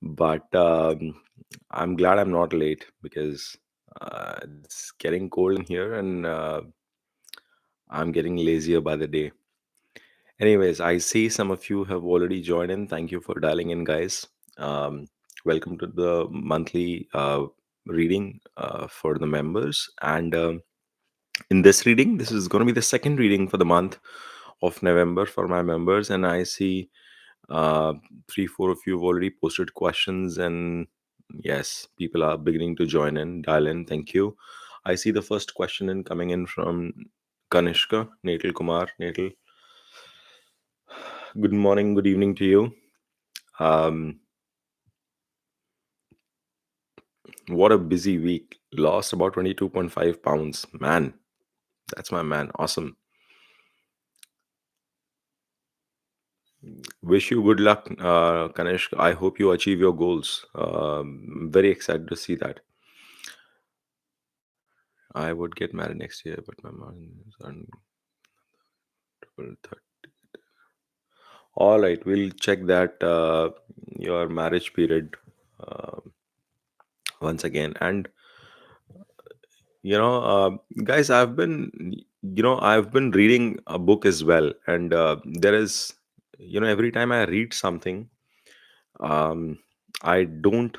but I'm glad I'm not late because it's getting cold in here, and I'm getting lazier by the day. Anyways, I see some of you have already joined in. Thank you for dialing in, guys. Um, Welcome to the monthly reading for the members. And in this reading, this is going to be the second reading for the month of November for my members. And I see uh, three, four of you have already posted questions. And yes, people are beginning to join in, dial in. Thank you. I see the first question in coming in from Kanishka, Natal Kumar. Natal, good morning, good evening to you. Um, what a busy week. Lost about 22.5 pounds. Man, that's my man. Awesome. Wish you good luck, Kanishk. I hope you achieve your goals. Very excited to see that. I would get married next year, but my mom is on triple third. All right, we'll check that your marriage period uh, once again. And guys, I've been reading a book as well, and there is, every time I read something, um, I don't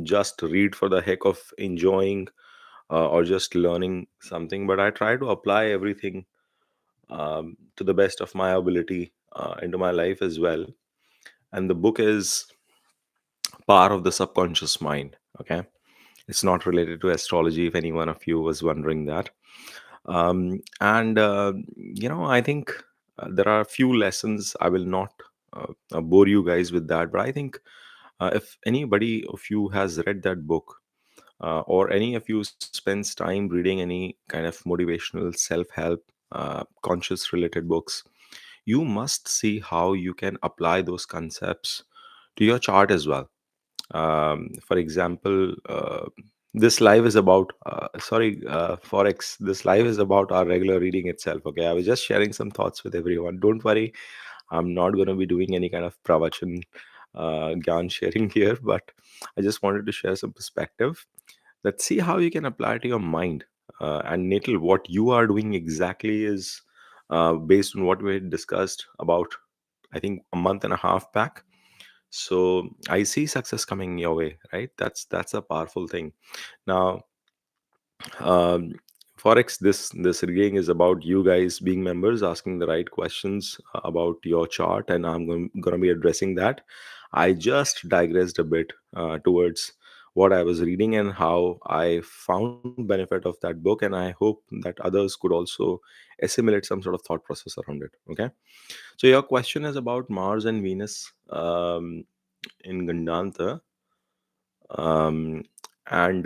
just read for the heck of enjoying or just learning something, but I try to apply everything to the best of my ability into my life as well. And the book is Power of the Subconscious Mind. Okay, it's not related to astrology, if any one of you was wondering that. And I think there are a few lessons. I will not bore you guys with that, but I think if anybody of you has read that book, or any of you spends time reading any kind of motivational self-help conscious related books, you must see how you can apply those concepts to your chart as well. For example, this live is about forex. This live is about our regular reading itself. Okay, I was just sharing some thoughts with everyone. Don't worry, I'm not going to be doing any kind of pravachan gyan sharing here, but I just wanted to share some perspective. Let's see how you can apply it to your mind. And Natal, what you are doing exactly is based on what we discussed about, I think, a month and a half back. So I see success coming your way, right? That's a powerful thing. Now, um, forex, this reading is about you guys being members, asking the right questions about your chart, and I'm going to be addressing that. I just digressed a bit towards what I was reading and how I found benefit of that book, and I hope that others could also assimilate some sort of thought process around it. Okay, so your question is about Mars and Venus in Gandanta, um, and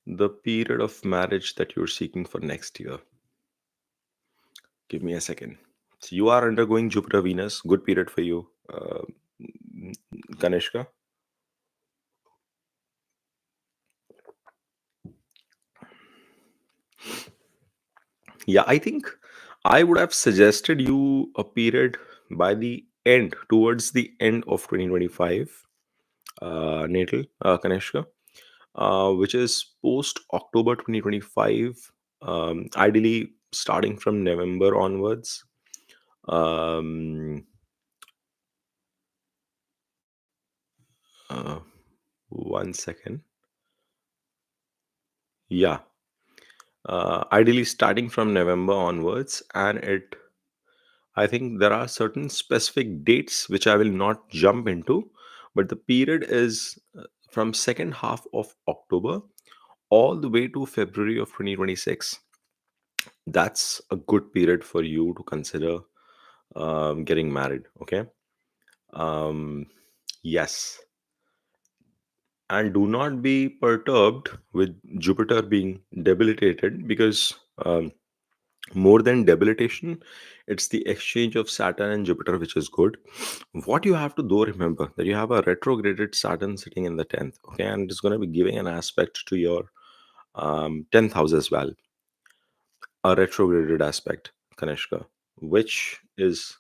the period of marriage that you're seeking for next year. Give me a second. So you are undergoing Jupiter Venus. Good period for you, Kanishka. Yeah, I think I would have suggested you a period by the end, towards the end of 2025, natal Kanishka, which is post October 2025, ideally starting from November onwards. Um, uh, One second. Yeah, ideally starting from November onwards, and I think there are certain specific dates which I will not jump into, but the period is from second half of October all the way to February of 2026. That's a good period for you to consider getting married. Okay. Um, yes, and do not be perturbed with Jupiter being debilitated, because more than debilitation, it's the exchange of Saturn and Jupiter which is good. What you have to though remember that you have a retrograded Saturn sitting in the 10th. Okay, and it's going to be giving an aspect to your 10th house as well, a retrograded aspect, Kanishka. which is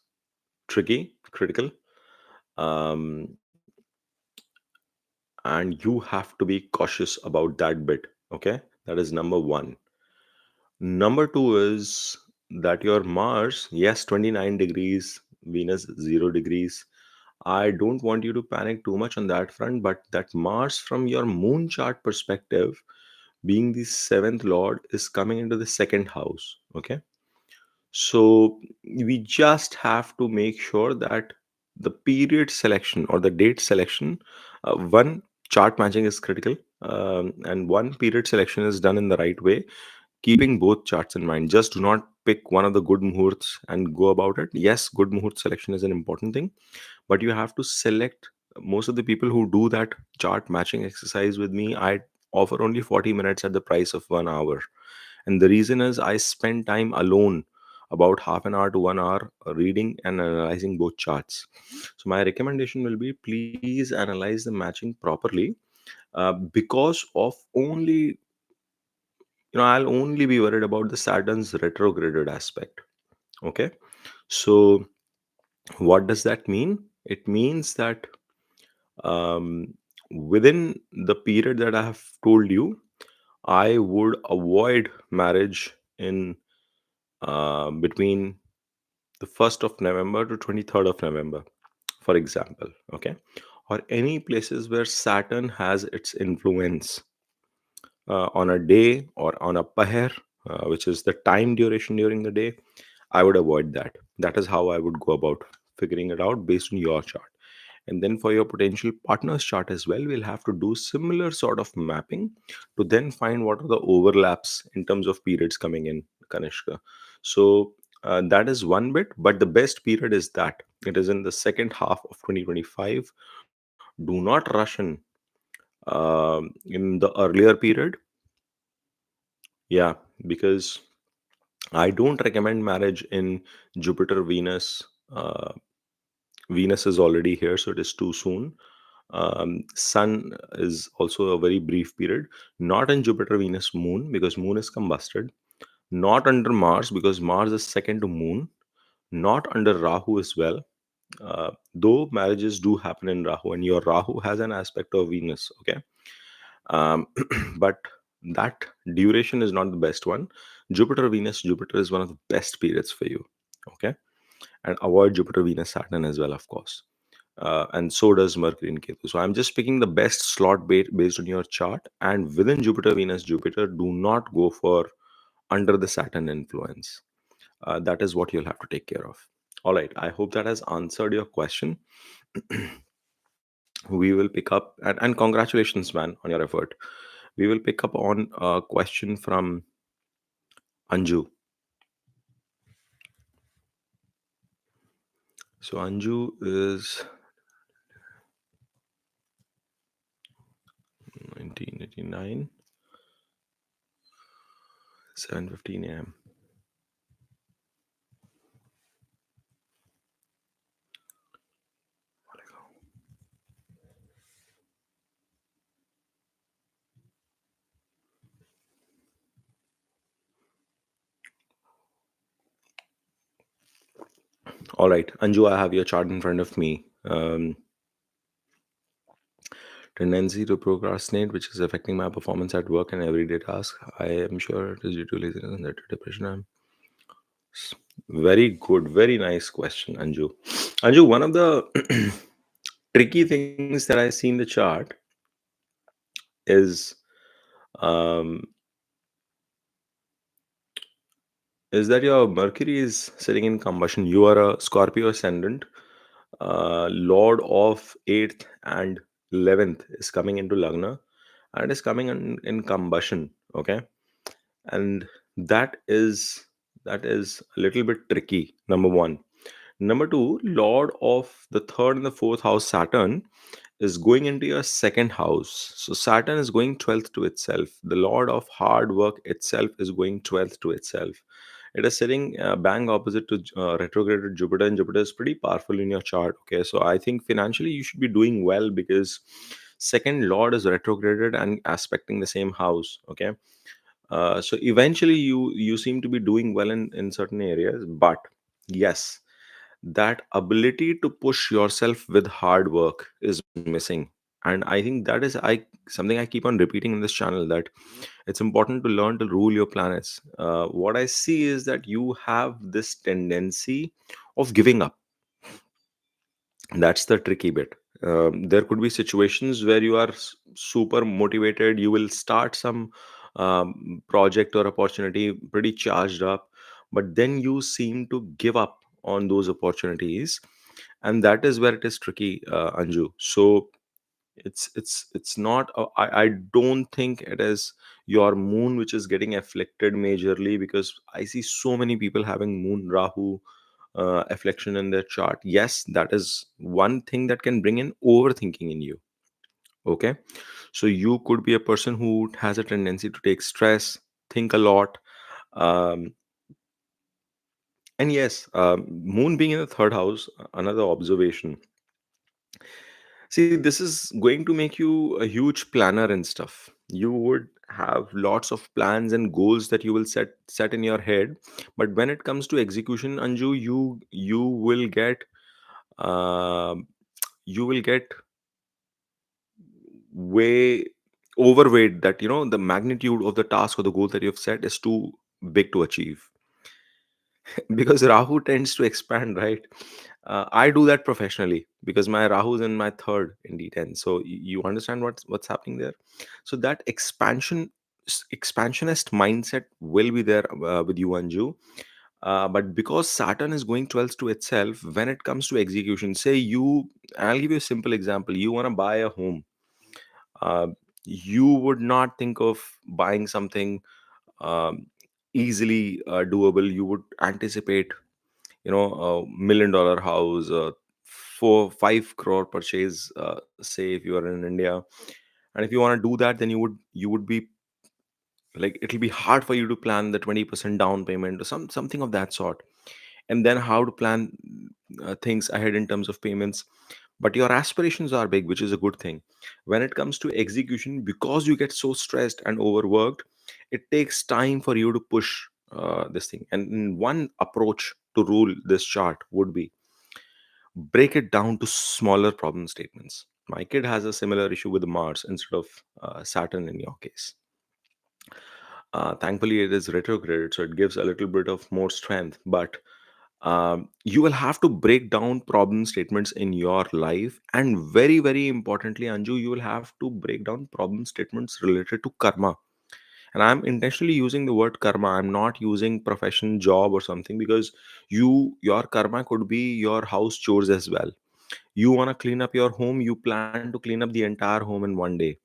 tricky, critical. Um, and you have to be cautious about that bit. Okay, that is number one. Number two is that your Mars, yes, 29 degrees, Venus 0 degrees. I don't want you to panic too much on that front, but that Mars, from your moon chart perspective, being the seventh lord, is coming into the second house. Okay, so we just have to make sure that the period selection or the date selection, one, chart matching is critical, and one, period selection is done in the right way, keeping both charts in mind. Just do not pick one of the good muhurts and go about it. Yes, good muhurt selection is an important thing, but you have to select. Most of the people who do that chart matching exercise with me, I offer only 40 minutes at the price of 1 hour. And the reason is I spend time alone, about half an hour to 1 hour, reading and analyzing both charts. So my recommendation will be, please analyze the matching properly, because of only, I'll only be worried about the Saturn's retrograded aspect. Okay, so what does that mean? It means that, um, within the period that I have told you, I would avoid marriage in, between the 1st of November to 23rd of November, for example. Okay, or any places where Saturn has its influence, on a day or on a pair, which is the time duration during the day. I would avoid that. That is how I would go about figuring it out based on your chart. And then for your potential partner's chart as well, we'll have to do similar sort of mapping to then find what are the overlaps in terms of periods coming in, Kanishka. So that is one bit, but the best period is that it is in the second half of 2025. Do not rush in the earlier period. Yeah, because I don't recommend marriage in Jupiter Venus. Venus is already here, so it is too soon. Sun is also a very brief period. Not in Jupiter Venus Moon, because Moon is combusted. Not under Mars, because Mars is second to Moon. Not under Rahu as well. Though marriages do happen in Rahu, and your Rahu has an aspect of Venus. Okay, um, but that duration is not the best one. Jupiter Venus Jupiter is one of the best periods for you. Okay, and avoid Jupiter Venus Saturn as well, of course. And so does Mercury and Ketu. So I'm just picking the best slot based on your chart, and within Jupiter Venus Jupiter, do not go for under the Saturn influence. That is what you'll have to take care of. All right, I hope that has answered your question. We will pick up, and congratulations, man, on your effort. We will pick up on a question from Anju. So Anju is 1989, 7:15 a.m. All right, Anju, I have your chart in front of me. Tendency to procrastinate, which is affecting my performance at work and everyday tasks. I am sure it is due to laziness and depression. Very good, very nice question, Anju. Anju, one of the tricky things that I see in the chart is, um, that your Mercury is sitting in combustion. You are a Scorpio ascendant. Lord of 8th and 11th is coming into Lagna, and is coming in combustion. Okay, and that is a little bit tricky. Number one. Number two, Lord of the third and the fourth house, Saturn, is going into your second house. So Saturn is going 12th to itself. The Lord of hard work itself is going 12th to itself. It is sitting bang opposite to retrograded Jupiter, and Jupiter is pretty powerful in your chart. Okay, so I think financially you should be doing well, because second Lord is retrograded and aspecting the same house. Okay, so eventually you seem to be doing well in certain areas, but Yes, that ability to push yourself with hard work is missing. And I think that is I something I keep on repeating in this channel, that it's important to learn to rule your planets. What I see is that you have this tendency of giving up. That's the tricky bit. There could be situations where you are super motivated, you will start some project or opportunity pretty charged up, but then you seem to give up on those opportunities, and that is where it is tricky, Anju. So it's not I don't think it is your moon which is getting afflicted majorly, because I see so many people having moon Rahu affliction in their chart. Yes, that is one thing that can bring in overthinking in you. Okay, so you could be a person who has a tendency to take stress, think a lot. um, and yes, moon being in the third house, another observation. See, this is going to make you a huge planner and stuff. You would have lots of plans and goals that you will set in your head, but when it comes to execution, Anju, you will get um you will get way overweight, that the magnitude of the task or the goal that you've set is too big to achieve. Because Rahu tends to expand, right? I do that professionally because my Rahu is in my third in D10. So you understand what's happening there. So that expansionist mindset will be there with you, Anju. But because Saturn is going 12 to itself, when it comes to execution, say I'll give you a simple example. You want to buy a home. uh, you would not think of buying something um, easily doable. You would anticipate, $1 million house, 4 5 crore purchase, say if you are in India. And if you want to do that, then you would be like, it'll be hard for you to plan the 20% down payment or something of that sort, and then how to plan things ahead in terms of payments. But your aspirations are big, which is a good thing. When it comes to execution, because you get so stressed and overworked, it takes time for you to push this thing. And one approach to rule this chart would be, break it down to smaller problem statements. My kid has a similar issue with Mars instead of Saturn in your case. Thankfully, it is retrograde, so it gives a little bit of more strength. But you will have to break down problem statements in your life, and very, very importantly, Anju, you will have to break down problem statements related to karma. And I'm intentionally using the word karma. I'm not using profession, job, or something, because your karma could be your house chores as well. You want to clean up your home, you plan to clean up the entire home in one day.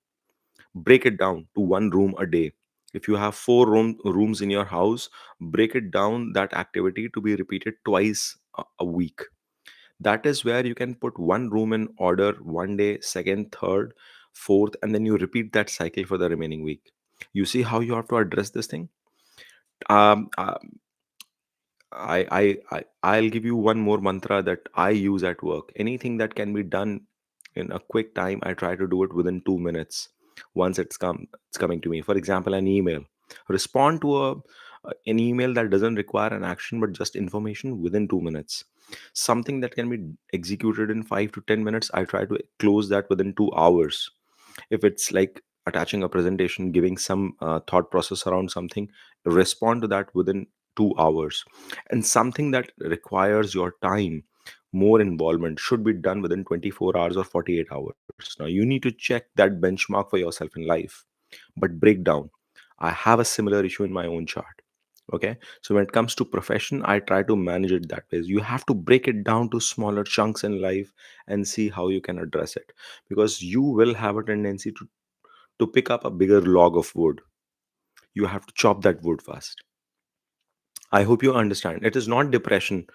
Break it down to one room a day. If you have rooms in your house, break it down that activity to be repeated twice a week. That is where you can put one room in order one day, second, third, fourth, and then you repeat that cycle for the remaining week. You see how you have to address this thing. um, uh, I'll give you one more mantra that I use at work. Anything that can be done in a quick time, I try to do it within 2 minutes. Once it's coming to me. For example, an email. Respond to an email that doesn't require an action but just information within 2 minutes. Something that can be executed in 5 to 10 minutes, I try to close that within 2 hours. If it's like attaching a presentation, giving some thought process around something, respond to that within 2 hours. And something that requires your time, more involvement, should be done within 24 hours or 48 hours. Now you need to check that benchmark for yourself in life, but break down. I have a similar issue in my own chart. Okay, so when it comes to profession, I try to manage it that way. You have to break it down to smaller chunks in life and see how you can address it, because you will have a tendency to pick up a bigger log of wood. You have to chop that wood first. I hope you understand. It is not depression.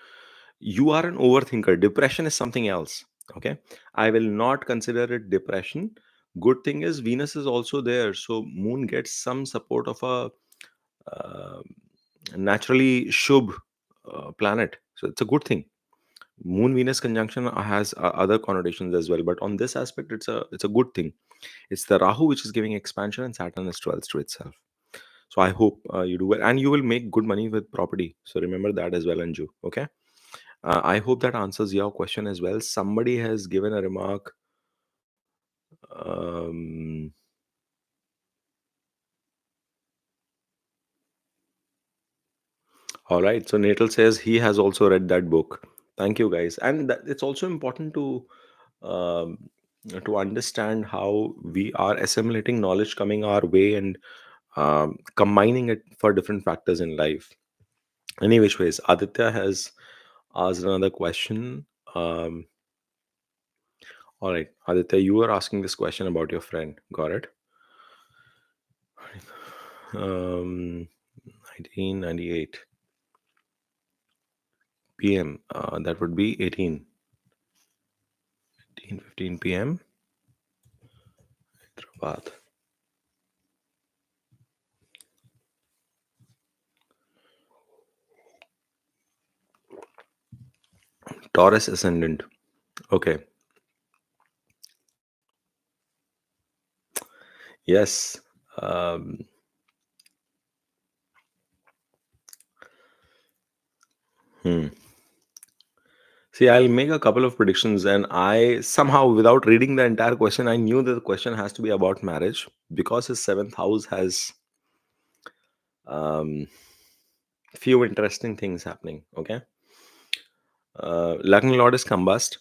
You are an overthinker. Depression is something else. Okay. I will not consider it depression. Good thing is Venus is also there. So Moon gets some support of a uh, naturally Shubh planet. So it's a good thing. Moon Venus conjunction has other connotations as well, but on this aspect, it's a good thing. It's the Rahu which is giving expansion, and Saturn is 12 to itself. So I hope you do well, and you will make good money with property. So remember that as well, Anju. Okay. I hope that answers your question as well. Somebody has given a remark. Um, all right. So Natal says he has also read that book. Thank you, guys. And it's also important um, to understand how we are assimilating knowledge coming our way and combining it for different factors in life. Any which ways, Aditya has asked another question. Um, all right, Aditya, you were asking this question about your friend. Got it. 1998 p.m. That would be 18:15 p.m. Hyderabad. Taurus ascendant. Okay. Yes. Um, hmm. See, I'll make a couple of predictions, and I somehow, without reading the entire question, I knew that the question has to be about marriage because his seventh house has um, few interesting things happening. Okay, Lagna Lord is combust.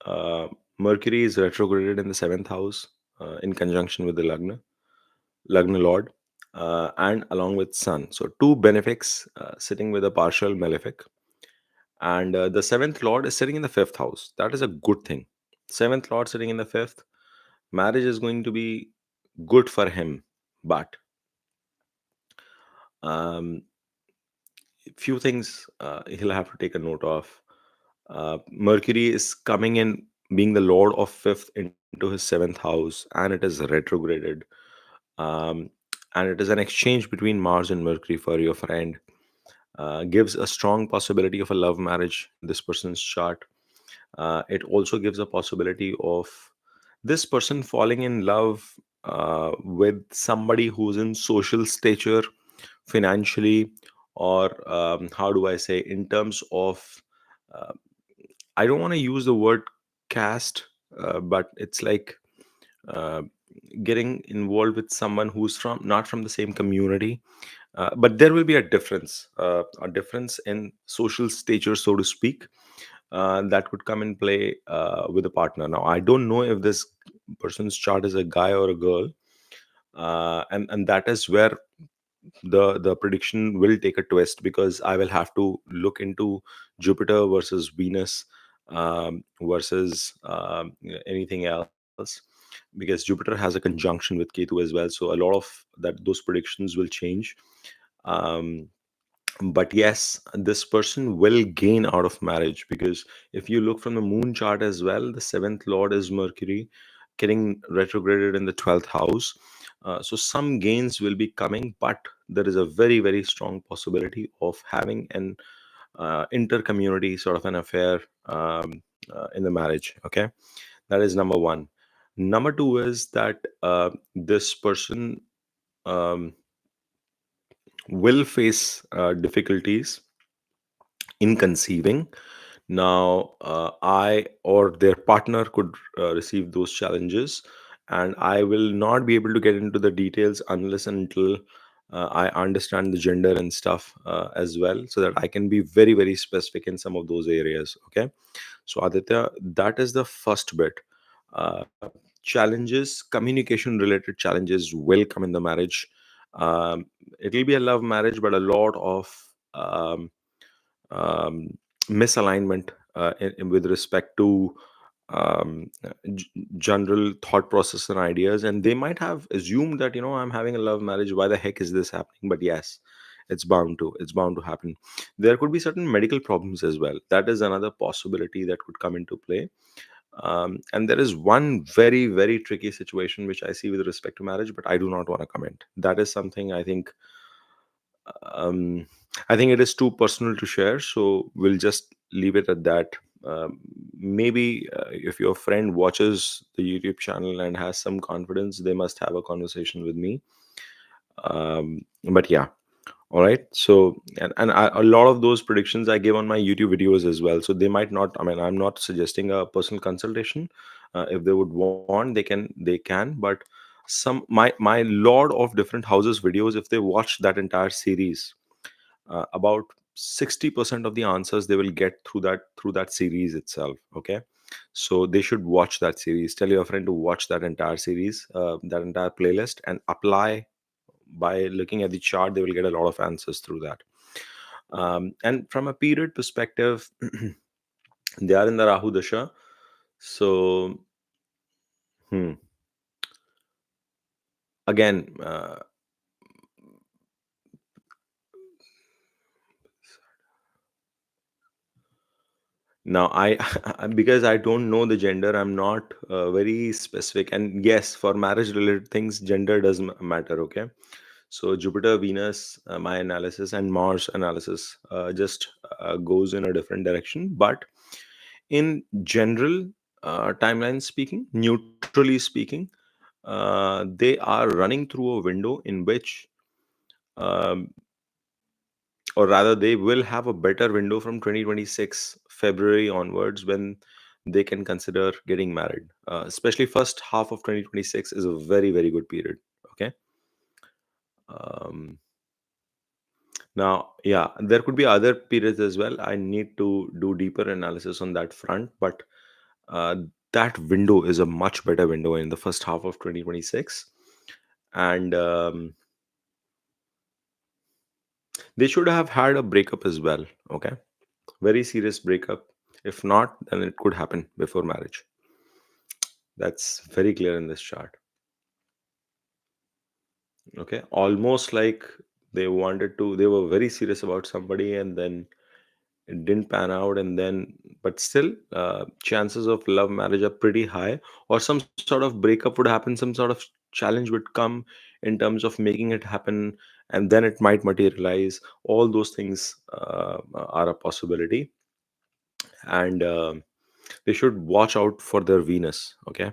Uh, Mercury is retrograded in the seventh house in conjunction with the Lagna Lord, and along with Sun. So two benefics sitting with a partial malefic, and the seventh Lord is sitting in the fifth house. That is a good thing. Seventh Lord sitting in the fifth, marriage is going to be good for him, but um, few things he'll have to take a note of. Mercury is coming in, being the lord of fifth into his seventh house, and it is retrograded. Um, and it is an exchange between Mars and Mercury for your friend. Gives a strong possibility of a love marriage in this person's chart. It also gives a possibility of this person falling in love with somebody who's in social stature, financially, or how do I say, in terms of, uh, I don't want to use the word caste, but it's like uh, getting involved with someone who's from not from the same community, but there will be a difference in social stature, so to speak, that would come in play with a partner. Now, I don't know if this person's chart is a guy or a girl, and that is where the prediction will take a twist, because I will have to look into Jupiter versus Venus versus anything else, because Jupiter has a conjunction with Ketu as well. So a lot of those predictions will change. Um, but yes, this person will gain out of marriage, because if you look from the moon chart as well, the seventh lord is Mercury, getting retrograded in the 12th house. So some gains will be coming, but there is a very, very strong possibility of having an inter-community sort of an affair in the marriage. Okay, that is number one. Number two is that this person um, will face difficulties in conceiving. Now, I or their partner could receive those challenges, and I will not be able to get into the details unless and until I understand the gender and stuff as well, so that I can be very, very specific in some of those areas. Okay, so Aditya, that is the first bit. Uh, Challenges, communication related challenges will come in the marriage. Um, it'll be a love marriage, but a lot of um, um, misalignment with respect to general thought process and ideas, and they might have assumed that, I'm having a love marriage, why the heck is this happening? But yes, it's bound to happen. There could be certain medical problems as well. That is another possibility that could come into play. And there is one very, very tricky situation which I see with respect to marriage, but I do not want to comment. That is something um, I think it is too personal to share, so we'll just leave it at that. Maybe if your friend watches the YouTube channel and has some confidence, they must have a conversation with me. But yeah, All right. So, a lot of those predictions I give on my YouTube videos as well. So they might not. I mean, I'm not suggesting a personal consultation. If they would want, they can. But my Lord of different houses videos, if they watch that entire series, about 60% of the answers they will get through that series itself. Okay. So they should watch that series. Tell your friend to watch that entire series, that entire playlist, and apply. By looking at the chart, they will get a lot of answers through that. And from a period perspective, they are in the Rahu Dasha. So, hmm, again, now I because I don't know the gender, I'm not very specific. And yes, for marriage related things, gender does matter. Okay. So Jupiter, Venus, my analysis, and Mars analysis just goes in a different direction. But in general, timeline speaking, neutrally speaking, they are running through a window in which, um, or rather, they will have a better window from 2026 February onwards, when they can consider getting married. Especially first half of 2026 is a very, very good period. Okay. Um, Now, yeah, there could be other periods as well. I need to do deeper analysis on that front, but uh, that window is a much better window in the first half of 2026. And they should have had a breakup as well. Okay. Very serious breakup. If not, then it could happen before marriage. That's very clear in this chart. Okay. Almost like they were very serious about somebody, and then it didn't pan out. And then, but still, chances of love marriage are pretty high, or some sort of breakup would happen, some sort of challenge would come in terms of making it happen, and then it might materialize. All those things are a possibility. And they should watch out for their Venus. Okay.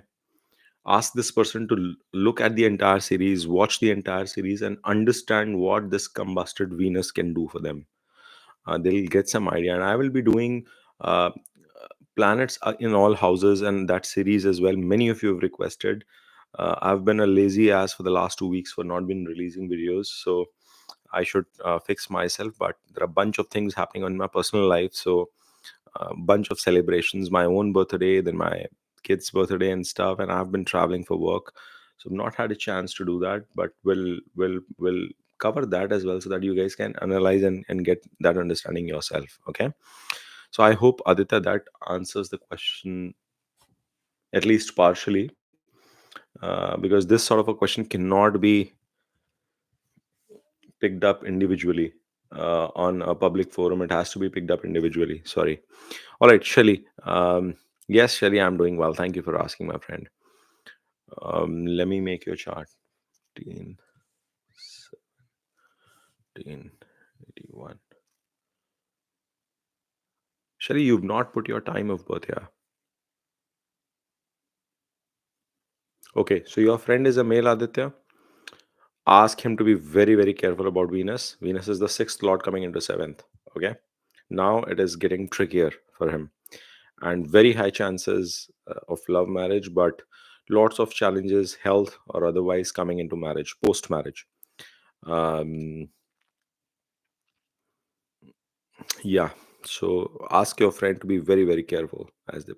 Ask this person to look at the entire series, watch the entire series, and understand what this combusted Venus can do for them. They'll get some idea. And I will be doing uh, planets in all houses and that series as well. Many of you have requested. I've been a lazy ass for the last 2 weeks for not been releasing videos, so I should fix myself. But there are a bunch of things happening on my personal life, so a bunch of celebrations, my own birthday, then my kid's birthday and stuff, and I've been traveling for work, so I've not had a chance to do that. But we'll cover that as well, so that you guys can analyze and get that understanding yourself. Okay. So I hope, Aditya, that answers the question at least partially, because this sort of a question cannot be picked up individually on a public forum. It has to be picked up individually. Sorry. All right, Shelly. Yes, Shelly, I'm doing well. Thank you for asking, my friend. Let me make your chart. 15, 81. Shelly, you've not put your time of birth here. Okay, so your friend is a male, Aditya. Ask him to be very, very careful about Venus. Venus is the sixth lord coming into seventh. Okay. Now it is getting trickier for him, and very high chances of love marriage, but lots of challenges, health or otherwise, coming into marriage, post marriage. Um, yeah. So ask your friend to be very, very careful as they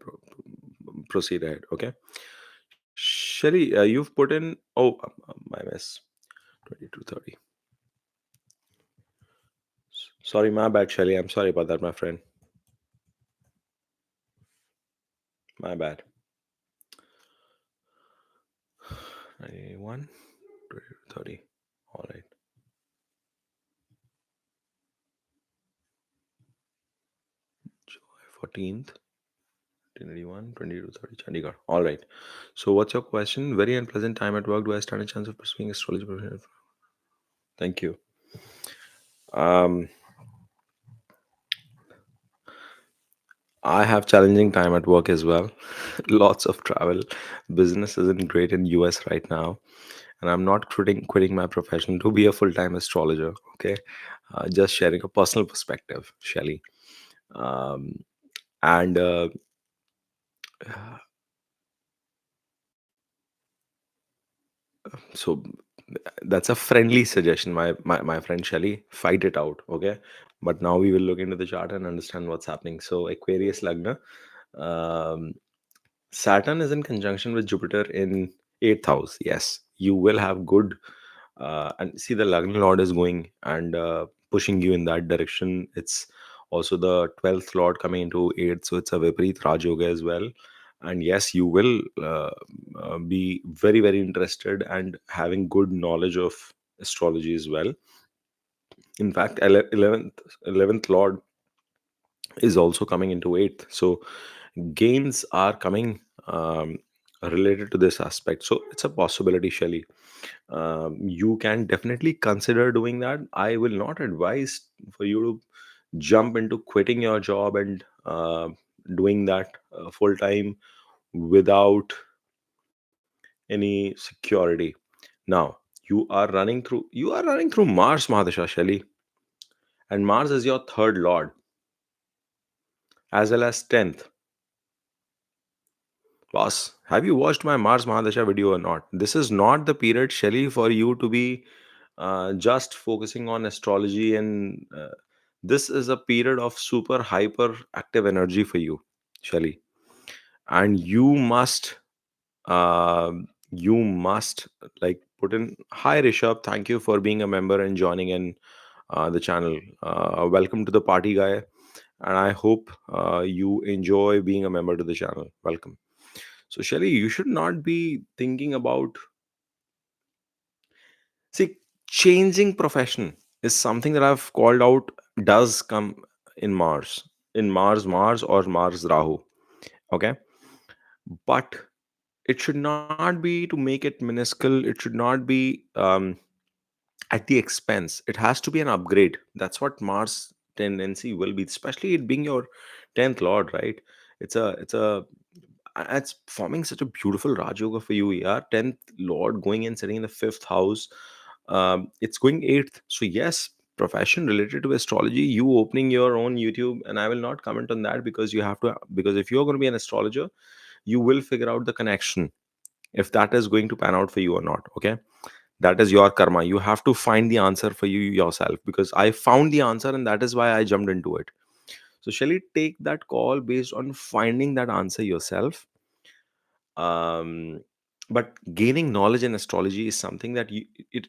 proceed ahead. Okay. Shelly, you've put in, oh, my mess, 22:30. Sorry, my bad, Shelly. I'm sorry about that, my friend. My bad. 91, 30. All right. July 14th, 1981, 22:30, Chandigarh. All right. So, what's your question? Very unpleasant time at work. Do I stand a chance of pursuing astrology? Thank you. Um, I have challenging time at work as well. Lots of travel. Business isn't great in US right now, and I'm not quitting my profession to be a full-time astrologer. Okay, just sharing a personal perspective, Shelly. um, and so that's a friendly suggestion, my friend Shelly. Fight it out, okay? But now we will look into the chart and understand what's happening. So Aquarius Lagna, um, Saturn is in conjunction with Jupiter in eighth house. Yes, you will have good, and see the Lagna Lord is going and pushing you in that direction. It's also the 12th Lord coming into eighth, so it's a Viparit Raj Yoga as well. And yes, you will be very, very interested and having good knowledge of astrology as well. In fact, 11th Lord is also coming into eighth. So gains are coming related to this aspect. So it's a possibility, Shelly. You can definitely consider doing that. I will not advise for you to jump into quitting your job and doing that full time without any security. Now, you are running through Mars, Mahadasha, Shelly, and Mars is your third lord as well as 10th. Boss, have you watched my Mars Mahadasha video or not? This is not the period, Shelly, for you to be just focusing on astrology, and this is a period of super hyper active energy for you, Shelly. And you must like put in, hi Rishab, thank you for being a member and joining in the channel. Welcome to the party, guy, and I hope you enjoy being a member to the channel. Welcome. So, Shelly, you should not be thinking about, see, changing profession is something that I've called out does come in Mars or Mars Rahu. Okay. But it should not be to make it minuscule. It should not be at the expense. It has to be an upgrade. That's what Mars tendency will be, especially it being your 10th lord, right? It's forming such a beautiful Raj Yoga for you. Yeah, 10th lord going and sitting in the fifth house. It's going eighth. So yes, profession related to astrology, you opening your own YouTube, and I will not comment on that because you have to, because if you're going to be an astrologer, you will figure out the connection if that is going to pan out for you or not. Okay, that is your karma. You have to find the answer for you yourself, because I found the answer and that is why I jumped into it. So shall you take that call based on finding that answer yourself? um but gaining knowledge in astrology is something that you it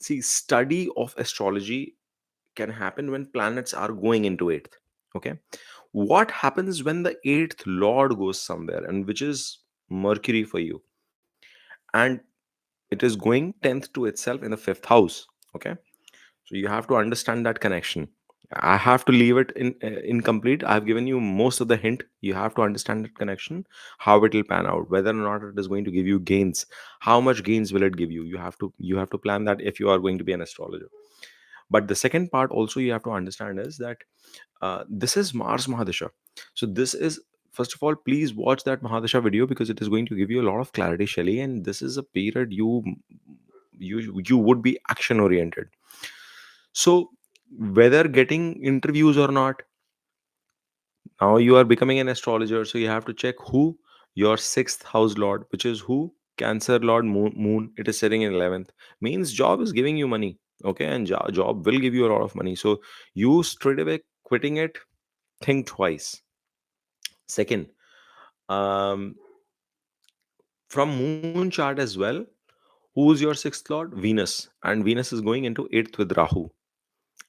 see, study of astrology can happen when planets are going into eighth. Okay, what happens when the eighth lord goes somewhere, and which is Mercury for you, and it is going 10th to itself in the fifth house. Okay, so you have to understand that connection. I have to leave it in incomplete. I've given you most of the hint. You have to understand that connection, how it will pan out, whether or not it is going to give you gains, how much gains will it give you. You have to plan that if you are going to be an astrologer. But the second part also you have to understand is that this is Mars Mahadasha. So this is, first of all, please watch that Mahadasha video because it is going to give you a lot of clarity, Shelly. And this is a period you would be action oriented. So whether getting interviews or not, now you are becoming an astrologer. So you have to check who your sixth house lord, which is who, Cancer Lord Moon. It is sitting in 11th. Means job is giving you money. Okay, and job will give you a lot of money. So you straight away quitting it, think twice. Second, um, from moon chart as well, who's your sixth lord? Venus, and Venus is going into eighth with Rahu.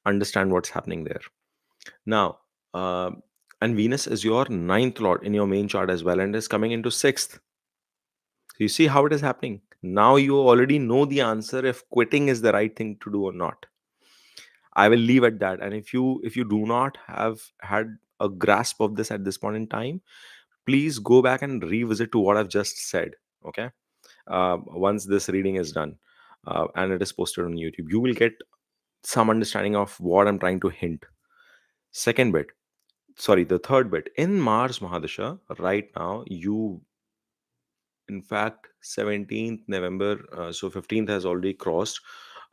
Understand what's happening there. Now, and Venus is your ninth lord in your main chart as well, and is coming into sixth. So you see how it is happening. Now you already know the answer if quitting is the right thing to do or not. I will leave at that. And if you do not have had a grasp of this at this point in time, please go back and revisit to what I've just said. Okay, once this reading is done and it is posted on YouTube, you will get some understanding of what I'm trying to hint. Second bit, sorry, the third bit, in Mars Mahadasha right now, you In fact, 17th November, so 15th has already crossed.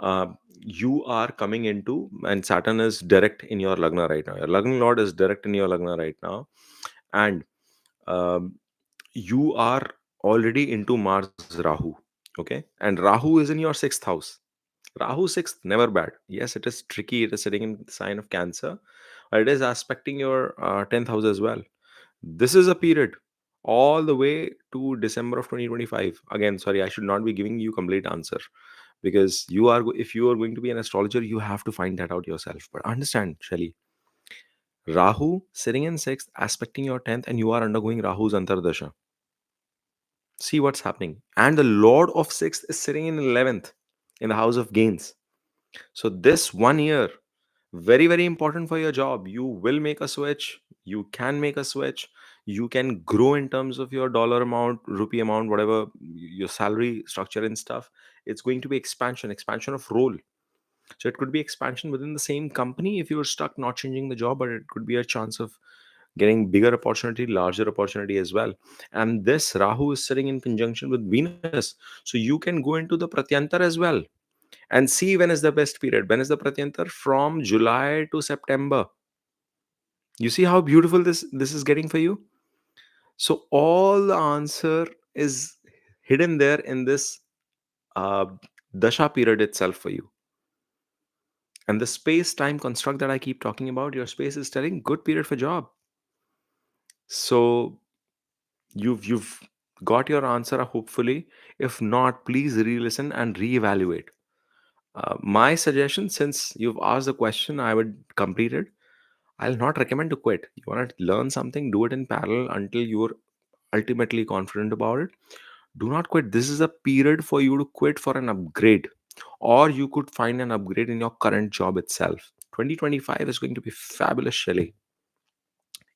Uh, you are coming into, and Saturn is direct in your Lagna right now. Your Lagna Lord is direct in your Lagna right now. And um, you are already into Mars Rahu. Okay. And Rahu is in your sixth house. Rahu sixth, never bad. Yes, it is tricky. It is sitting in the sign of Cancer. It is aspecting your 10th house as well. This is a period all the way to December of 2025. Again, sorry, I should not be giving you complete answer, because if you are going to be an astrologer, you have to find that out yourself. But understand, Shelly, Rahu sitting in sixth, aspecting your 10th, and you are undergoing Rahu's Antardasha. See what's happening. And the Lord of sixth is sitting in 11th in the house of gains. So this 1 year, very, very important for your job. You will make a switch. You can make a switch. You can grow in terms of your dollar amount, rupee amount, whatever your salary structure and stuff. It's going to be expansion of role. So it could be expansion within the same company if you're stuck not changing the job, but it could be a chance of getting bigger opportunity, larger opportunity as well. And this Rahu is sitting in conjunction with Venus. So you can go into the Pratyantar as well and see when is the best period. When is the Pratyantar? From July to September. You see how beautiful this is getting for you? So all the answer is hidden there in this uh, dasha period itself for you. And the space time construct that I keep talking about, your space is telling good period for job. So you've got your answer, hopefully. If not, please re-listen and reevaluate. My suggestion, since you've asked the question, I would complete it. I'll not recommend to quit. You want to learn something, do it in parallel until you're ultimately confident about it. Do not quit. This is a period for you to quit for an upgrade, or you could find an upgrade in your current job itself. 2025 is going to be fabulous, Shelly.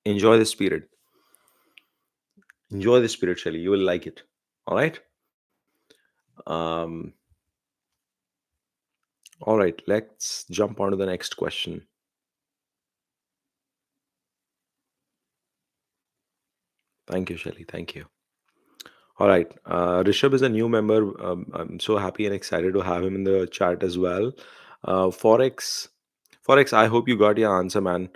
Enjoy this period. Enjoy this period, Shelly. You will like it. All right. Um, all right. Let's jump on to the next question. Thank you, Shelly. Thank you. All right. Rishab is a new member. I'm so happy and excited to have him in the chat as well. Forex, I hope you got your answer, man.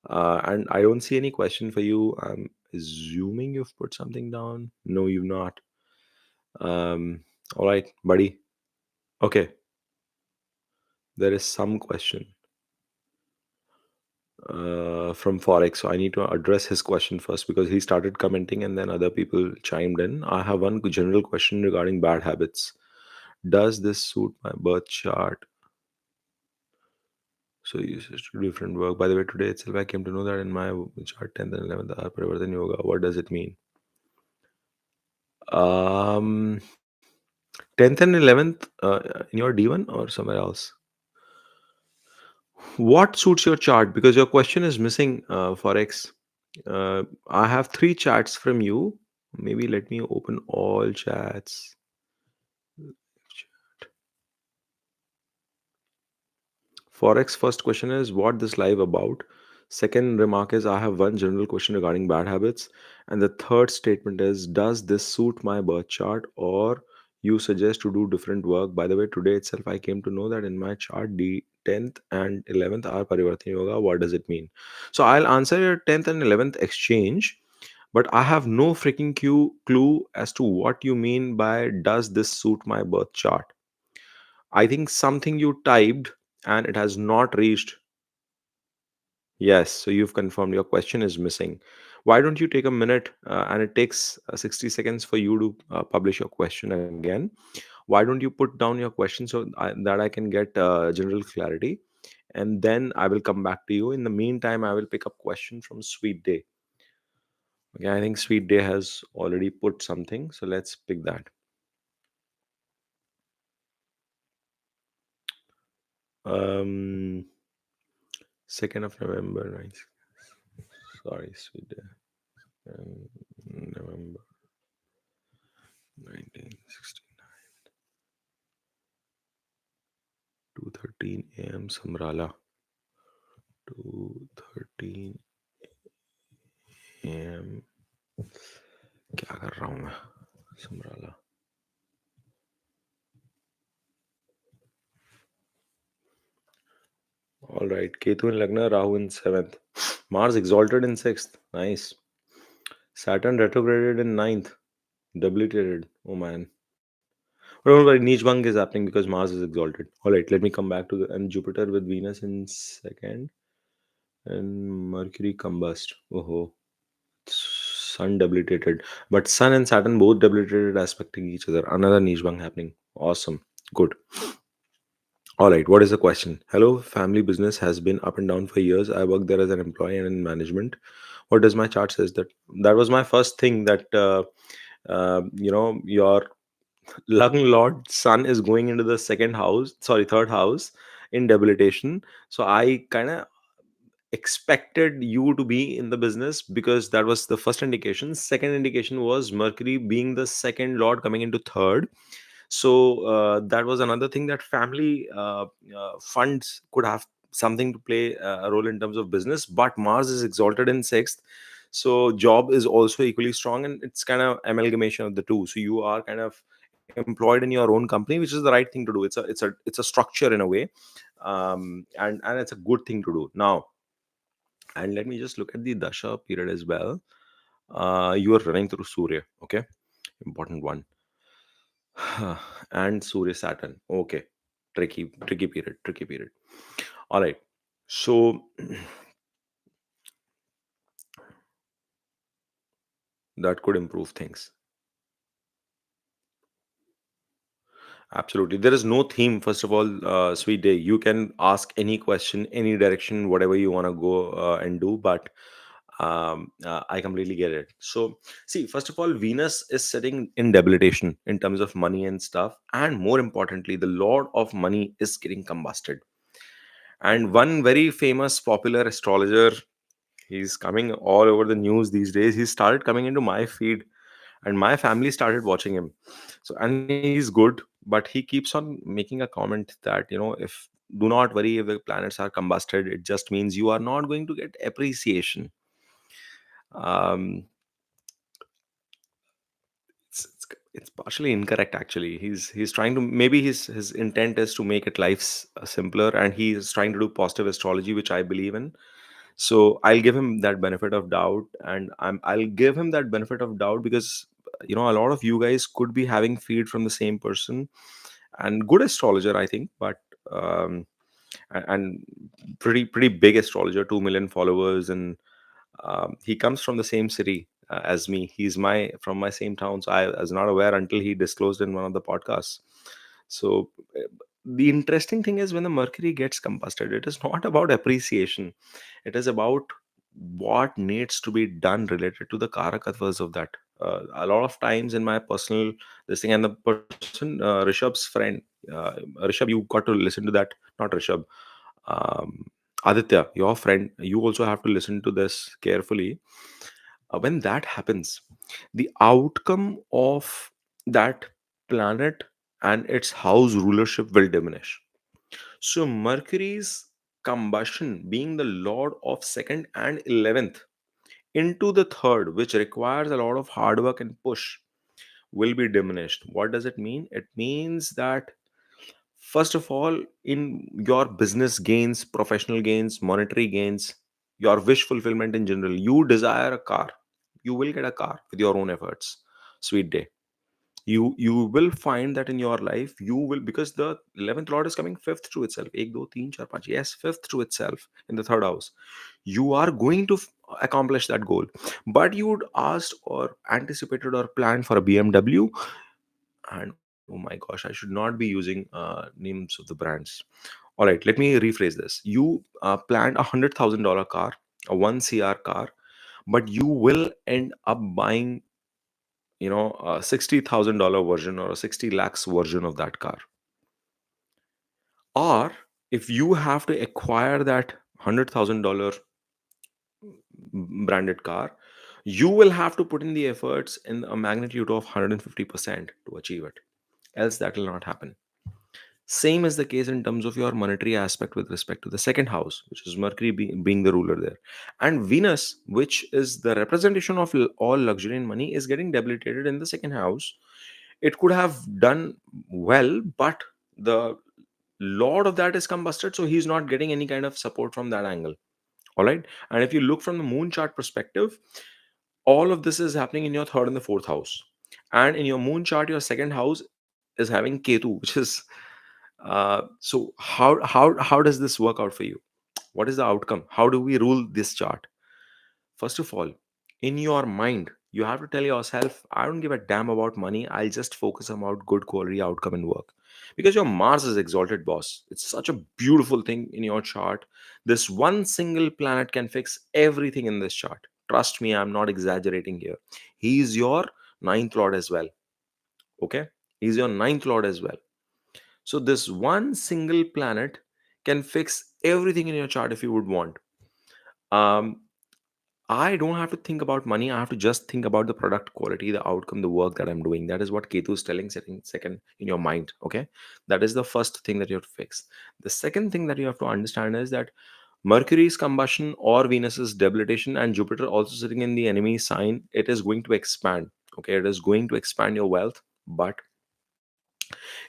And I don't see any question for you. I'm assuming you've put something down. No, you've not. Um, all right, buddy. Okay, there is some question from Forex. So I need to address his question first because he started commenting and then other people chimed in. I have one general question regarding bad habits. Does this suit my birth chart? So you used to do different work. By the way, today itself I came to know that in my chart 10th and 11th are Parivartan Yoga. What does it mean? Um 10th and 11th in your D1 or somewhere else? What suits your chart? Because your question is missing, Forex. I have three chats from you. Maybe let me open all chats. Forex first question is what this live about. Second remark is I have one general question regarding bad habits. And the third statement is does this suit my birth chart or you suggest to do different work? By the way, today itself I came to know that in my chart the 10th and 11th are Parivartan Yoga. What does it mean? So I'll answer your 10th and 11th exchange, but I have no freaking clue as to what you mean by does this suit my birth chart. I think something you typed and it has not reached. Yes, so you've confirmed your question is missing. Why don't you take a minute and it takes 60 seconds for you to publish your question again? Why don't you put down your question that I can get general clarity, and then I will come back to you. In the meantime, I will pick up question from Sweet Day. Okay, I think Sweet Day has already put something, so let's pick that. Um, 2nd of November, right? Sorry, Sweet Day. November 1969, 2:13 a.m. Samrala. 2:13 a.m. क्या कर रहा हूँ मैं? Samrala. All right. Ketu in Lagna, Rahu in seventh. Mars exalted in sixth. Nice. Saturn retrograded in ninth. Debilitated. Oh man. But don't worry, niche bang is happening because Mars is exalted. All right, let me come back to the and Jupiter with Venus in second and Mercury combust. Oh, Sun debilitated, but Sun and Saturn both debilitated, aspecting each other. Another niche bang happening. Awesome, good. All right, what is the question? Hello, family business has been up and down for years. I work there as an employee and in management. What does my chart says that? That was my first thing that your Lung Lord Sun is going into the third house in debilitation. So I kind of expected you to be in the business because that was the first indication. Second indication was Mercury being the second lord coming into third. So that was another thing, that family funds could have something to play a role in terms of business. But Mars is exalted in sixth, so job is also equally strong, and it's kind of amalgamation of the two. So you are kind of employed in your own company, which is the right thing to do. It's a structure in a way, and it's a good thing to do now. And let me just look at the dasha period as well. You are running through Surya, okay, important one. And Surya Saturn. Okay. Tricky period. All right. So that could improve things. Absolutely. There is no theme, first of all, sweet day. You can ask any question, any direction, whatever you want to go and do. But I completely get it. So, see, first of all, Venus is sitting in debilitation in terms of money and stuff. And more importantly, the Lord of money is getting combusted. And one very famous popular astrologer, he's coming all over the news these days. He started coming into my feed, and my family started watching him. So, and he's good, but he keeps on making a comment that, if do not worry if the planets are combusted, it just means you are not going to get appreciation. Um, it's partially incorrect actually. He's trying to, maybe his intent is to make it life simpler, and he is trying to do positive astrology, which I believe in. So I'll give him that benefit of doubt, and I'll give him that benefit of doubt because a lot of you guys could be having feed from the same person, and good astrologer, I think. But um and pretty big astrologer, 2 million followers, and he comes from the same city as me. He's my from my same town, so I was not aware until he disclosed in one of the podcasts. So the interesting thing is, when the Mercury gets combusted, it is not about appreciation. It is about what needs to be done related to the karakatvas of that. A lot of times in my personal this thing, and the person, Rishab's friend, Rishab, you got to listen to that. Not Rishab, um, Aditya, your friend, you also have to listen to this carefully. When that happens, the outcome of that planet and its house rulership will diminish. So, Mercury's combustion, being the lord of second and 11th into the third, which requires a lot of hard work and push, will be diminished. What does it mean? It means that, first of all, in your business gains, professional gains, monetary gains, your wish fulfillment in general, you desire a car, you will get a car with your own efforts. Sweet day. You will find that in your life, you will, because the 11th lord is coming fifth to itself. Ek, do, teen, char, panch. Yes, fifth to itself in the third house. You are going to accomplish that goal. But you would asked or anticipated or planned for a BMW, and oh my gosh, I should not be using names of the brands. All right, let me rephrase this. You planned $100,000 car, a 1 CR car, but you will end up buying, a $60,000 version or a 60 lakhs version of that car. Or if you have to acquire that $100,000 branded car, you will have to put in the efforts in a magnitude of 150% to achieve it. Else, that will not happen. Same is the case in terms of your monetary aspect with respect to the second house, which is Mercury being the ruler there. And Venus, which is the representation of all luxury and money, is getting debilitated in the second house. It could have done well, but the lord of that is combusted, so he's not getting any kind of support from that angle. All right. And if you look from the moon chart perspective, all of this is happening in your third and the fourth house. And in your moon chart, your second house is having Ketu, which is so how does this work out for you? What is the outcome? How do we rule this chart? First of all, in your mind, you have to tell yourself, I don't give a damn about money. I'll just focus about good quality outcome in work. Because your Mars is exalted, boss. It's such a beautiful thing in your chart. This one single planet can fix everything in this chart. Trust me, I'm not exaggerating here. He is your ninth lord as well. Okay? He's your ninth lord as well. So this one single planet can fix everything in your chart if you would want. Um, I don't have to think about money. I have to just think about the product quality, the outcome, the work that I'm doing. That is what Ketu is telling setting second in your mind. Okay. That is the first thing that you have to fix. The second thing that you have to understand is that Mercury's combustion or Venus's debilitation and Jupiter also sitting in the enemy sign, it is going to expand. Okay. It is going to expand your wealth, but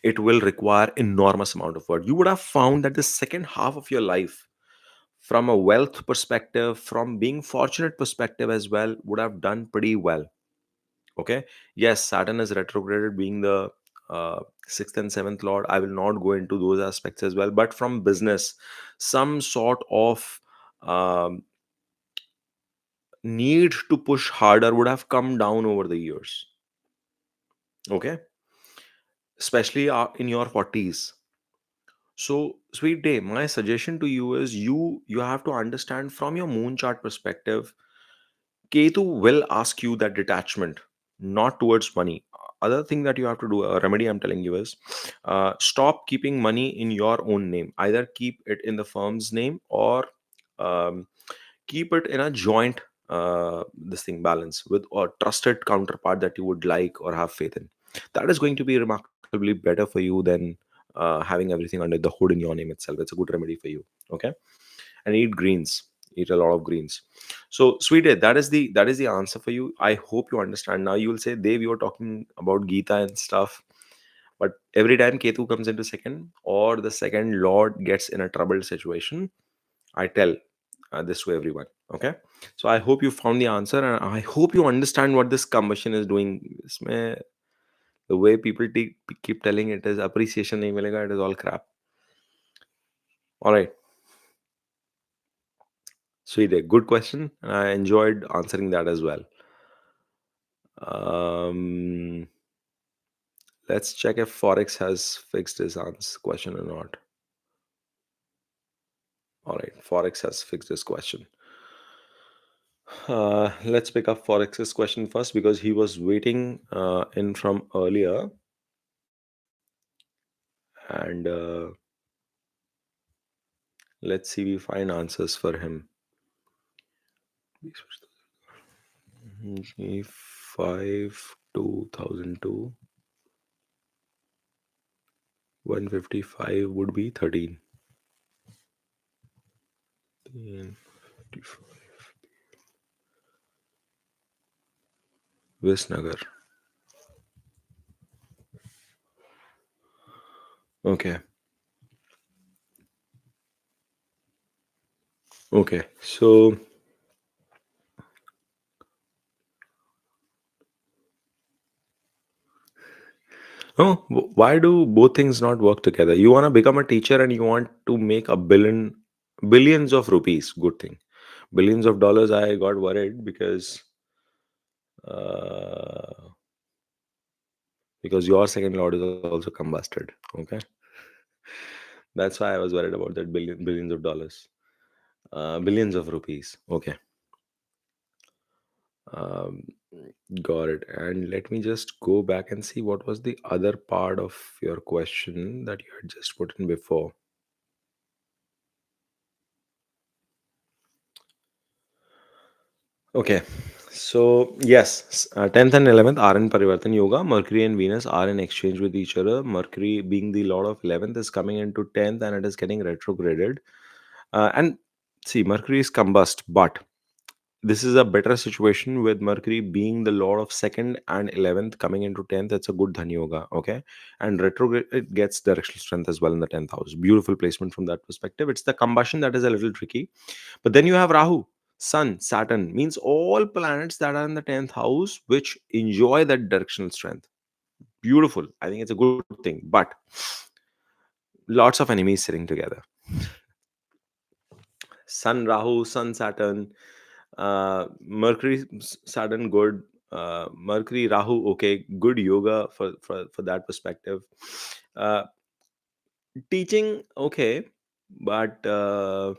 it will require enormous amount of work. You would have found that the second half of your life, from a wealth perspective, from being fortunate perspective as well, would have done pretty well. Okay. Yes, Saturn is retrograded, being the sixth and seventh lord. I will not go into those aspects as well, but from business, some sort of um, need to push harder would have come down over the years. Okay. Especially in your 40s. So, sweet day, my suggestion to you is you have to understand from your moon chart perspective. Ketu will ask you that detachment, not towards money. Other thing that you have to do, a remedy I'm telling you is, stop keeping money in your own name. Either keep it in the firm's name, or um, keep it in a joint this thing balance with a trusted counterpart that you would like or have faith in. That is going to be remarkably better for you than having everything under the hood in your name itself. It's a good remedy for you. Okay. And eat greens, eat a lot of greens. So sweetie, that is the answer for you. I hope you understand. Now you will say, Dave, you were talking about Gita and stuff, but every time Ketu comes into second, or the second lord gets in a troubled situation, I tell this to everyone. Okay. So I hope you found the answer, and I hope you understand what this combustion is doing. इसमें the way people keep telling it is appreciation nahi milega, it is all crap. All right. Sweet, good question. I enjoyed answering that as well. Um, let's check if Forex has fixed his answer question or not. All right, Forex has fixed his question. Let's pick up Forex's question first because he was waiting in from earlier, and let's see we find answers for him. G5 2002 155 would be 13. 55. Visnagar. Okay. Okay. So, oh, why do both things not work together? You want to become a teacher and you want to make billions of rupees. Good thing. Billions of dollars. I got worried uh, because your second lord is also combusted. Okay, that's why I was worried about that billions of dollars, billions of rupees. Okay. Um, got it. And let me just go back and see what was the other part of your question that you had just put in before. Okay. So, yes, 10th and 11th are in Parivartan Yoga. Mercury and Venus are in exchange with each other. Mercury, being the lord of 11th, is coming into 10th and it is getting retrograded. And see, Mercury is combust, but this is a better situation with Mercury being the lord of second and 11th coming into 10th. It's a good Dhan Yoga, okay? And retrograde, it gets directional strength as well in the 10th house. Beautiful placement from that perspective. It's the combustion that is a little tricky. But then you have Rahu, Sun, Saturn, means all planets that are in the 10th house which enjoy that directional strength. Beautiful. I think it's a good thing. But lots of enemies sitting together. Sun Rahu, Sun Saturn, Mercury Saturn good, Mercury Rahu okay, good yoga for that perspective. Uh, Teaching okay, but you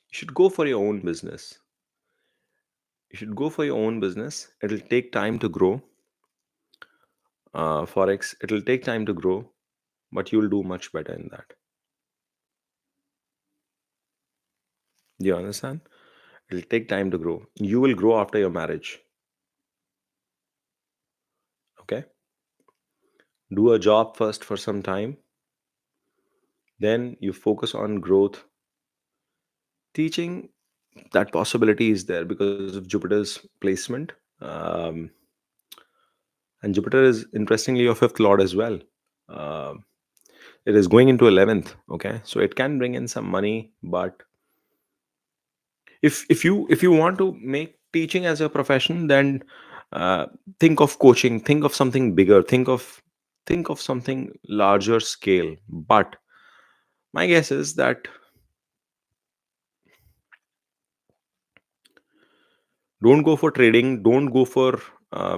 should go for your own business. You should go for your own business. It'll take time to grow. Forex, it'll take time to grow, but you'll do much better in that. Do you understand? It'll take time to grow. You will grow after your marriage. Okay, do a job first for some time, then you focus on growth. Teaching, that possibility is there because of Jupiter's placement. um, and Jupiter is interestingly your fifth lord as well. Um it is going into 11th, okay, so it can bring in some money. But if you want to make teaching as a profession, then uh, think of coaching, think of something bigger, think of something larger scale. But my guess is that don't go for trading, don't go for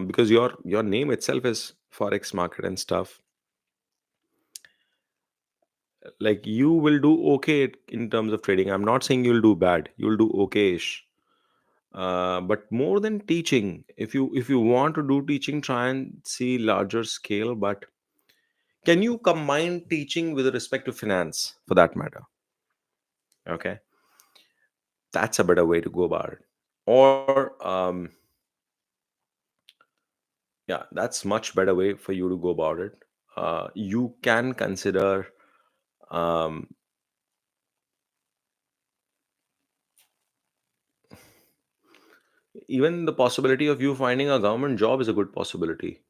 because your name itself is forex market and stuff. Like, you will do okay in terms of trading. I'm not saying you'll do bad, you'll do okay-ish. But more than teaching, if you want to do teaching, try and see larger scale. But can you combine teaching with respect to finance for that matter? Okay, that's a better way to go about it. Or yeah, that's much better way for you to go about it. You can consider um, even the possibility of you finding a government job is a good possibility.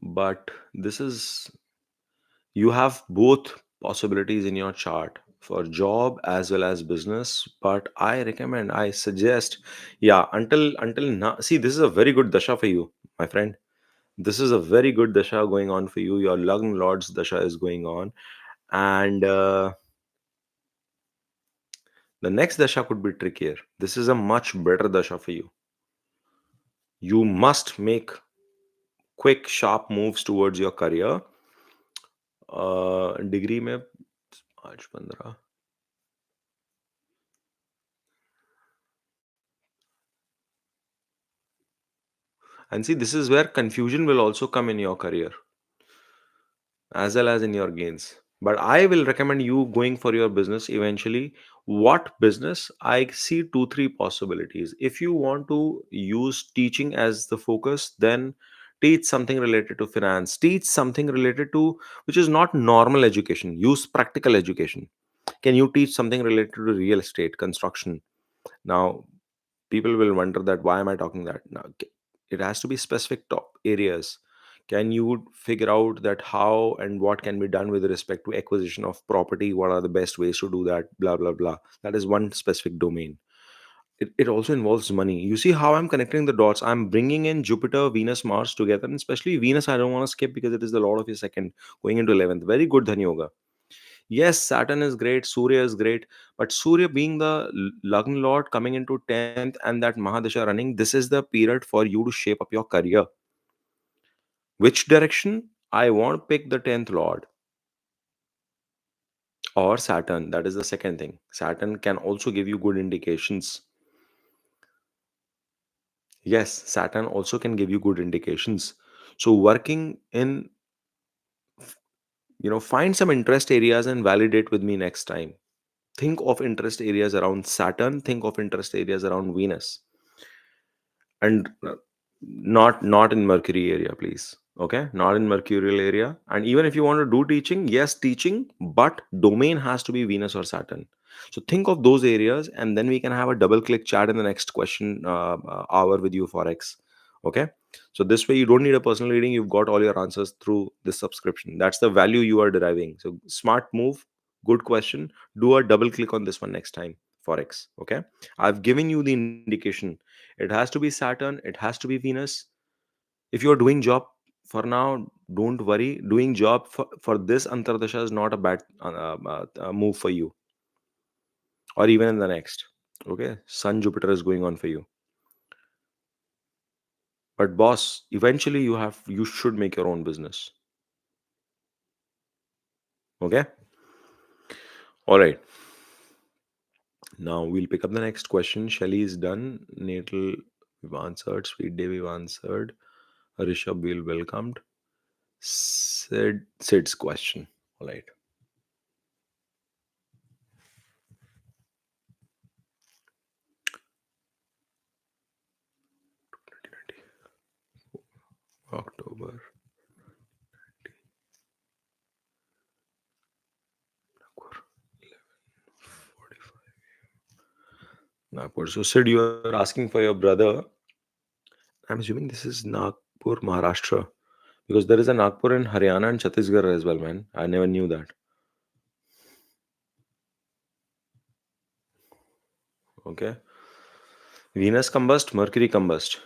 But this is, you have both possibilities in your chart for job as well as business. But I suggest, yeah, until now, see, this is a very good dasha for you, my friend. This is a very good dasha going on for you. Your lugn lord's dasha is going on. And the next dasha could be trickier. This is a much better dasha for you. You must make quick sharp moves towards your career. Degree में आज 15. And see, this is where confusion will also come in your career as well as in your gains. But I will recommend you going for your business eventually. What business? I see two, three possibilities. If you want to use teaching as the focus, then teach something related to finance, teach something related to which is not normal education, use practical education. Can you teach something related to real estate, construction? Now, people will wonder that why am I talking that now. It has to be specific top areas. Can you figure out that how and what can be done with respect to acquisition of property? What are the best ways to do that? Blah blah blah. That is one specific domain. It also involves money. You see how I'm connecting the dots? I'm bringing in Jupiter, Venus, Mars together, and especially Venus I don't want to skip because it is the lord of your second going into 11th. Very good Dhan Yoga. Yes, Saturn is great, Surya is great, but Surya being the Lagna Lord coming into 10th and that Mahadasha running, this is the period for you to shape up your career. Which direction? I want to pick the 10th Lord or Saturn. That is the second thing. Saturn can also give you good indications. Yes, Saturn also can give you good indications. So, working in, find some interest areas and validate with me next time. Think of interest areas around Saturn, think of interest areas around Venus, and not in Mercury area, please. Okay, not in mercurial area. And even if you want to do teaching, yes, teaching, but domain has to be Venus or Saturn. So think of those areas, and then we can have a double click chat in the next question hour with you, Forex. Okay, so this way you don't need a personal reading, you've got all your answers through this subscription. That's the value you are deriving. So smart move, good question. Do a double click on this one next time, Forex. Okay, I've given you the indication. It has to be Saturn, it has to be Venus. If you're doing job for now, don't worry. Doing job for this antardasha is not a bad move for you, or even in the next. Okay, Sun Jupiter is going on for you. But boss, eventually you should make your own business. Okay, all right. Now we'll pick up the next question. Shelly is done. Natal we've answered. Sweet day we've answered. Rishab we'll welcomed. Sid's question. All right. October. Nagpur. So, Sid, you are asking for your brother. I'm assuming this is Nagpur, Maharashtra, because there is a Nagpur in Haryana and Chhattisgarh as well, man. I never knew that. Okay. Venus combust, Mercury combust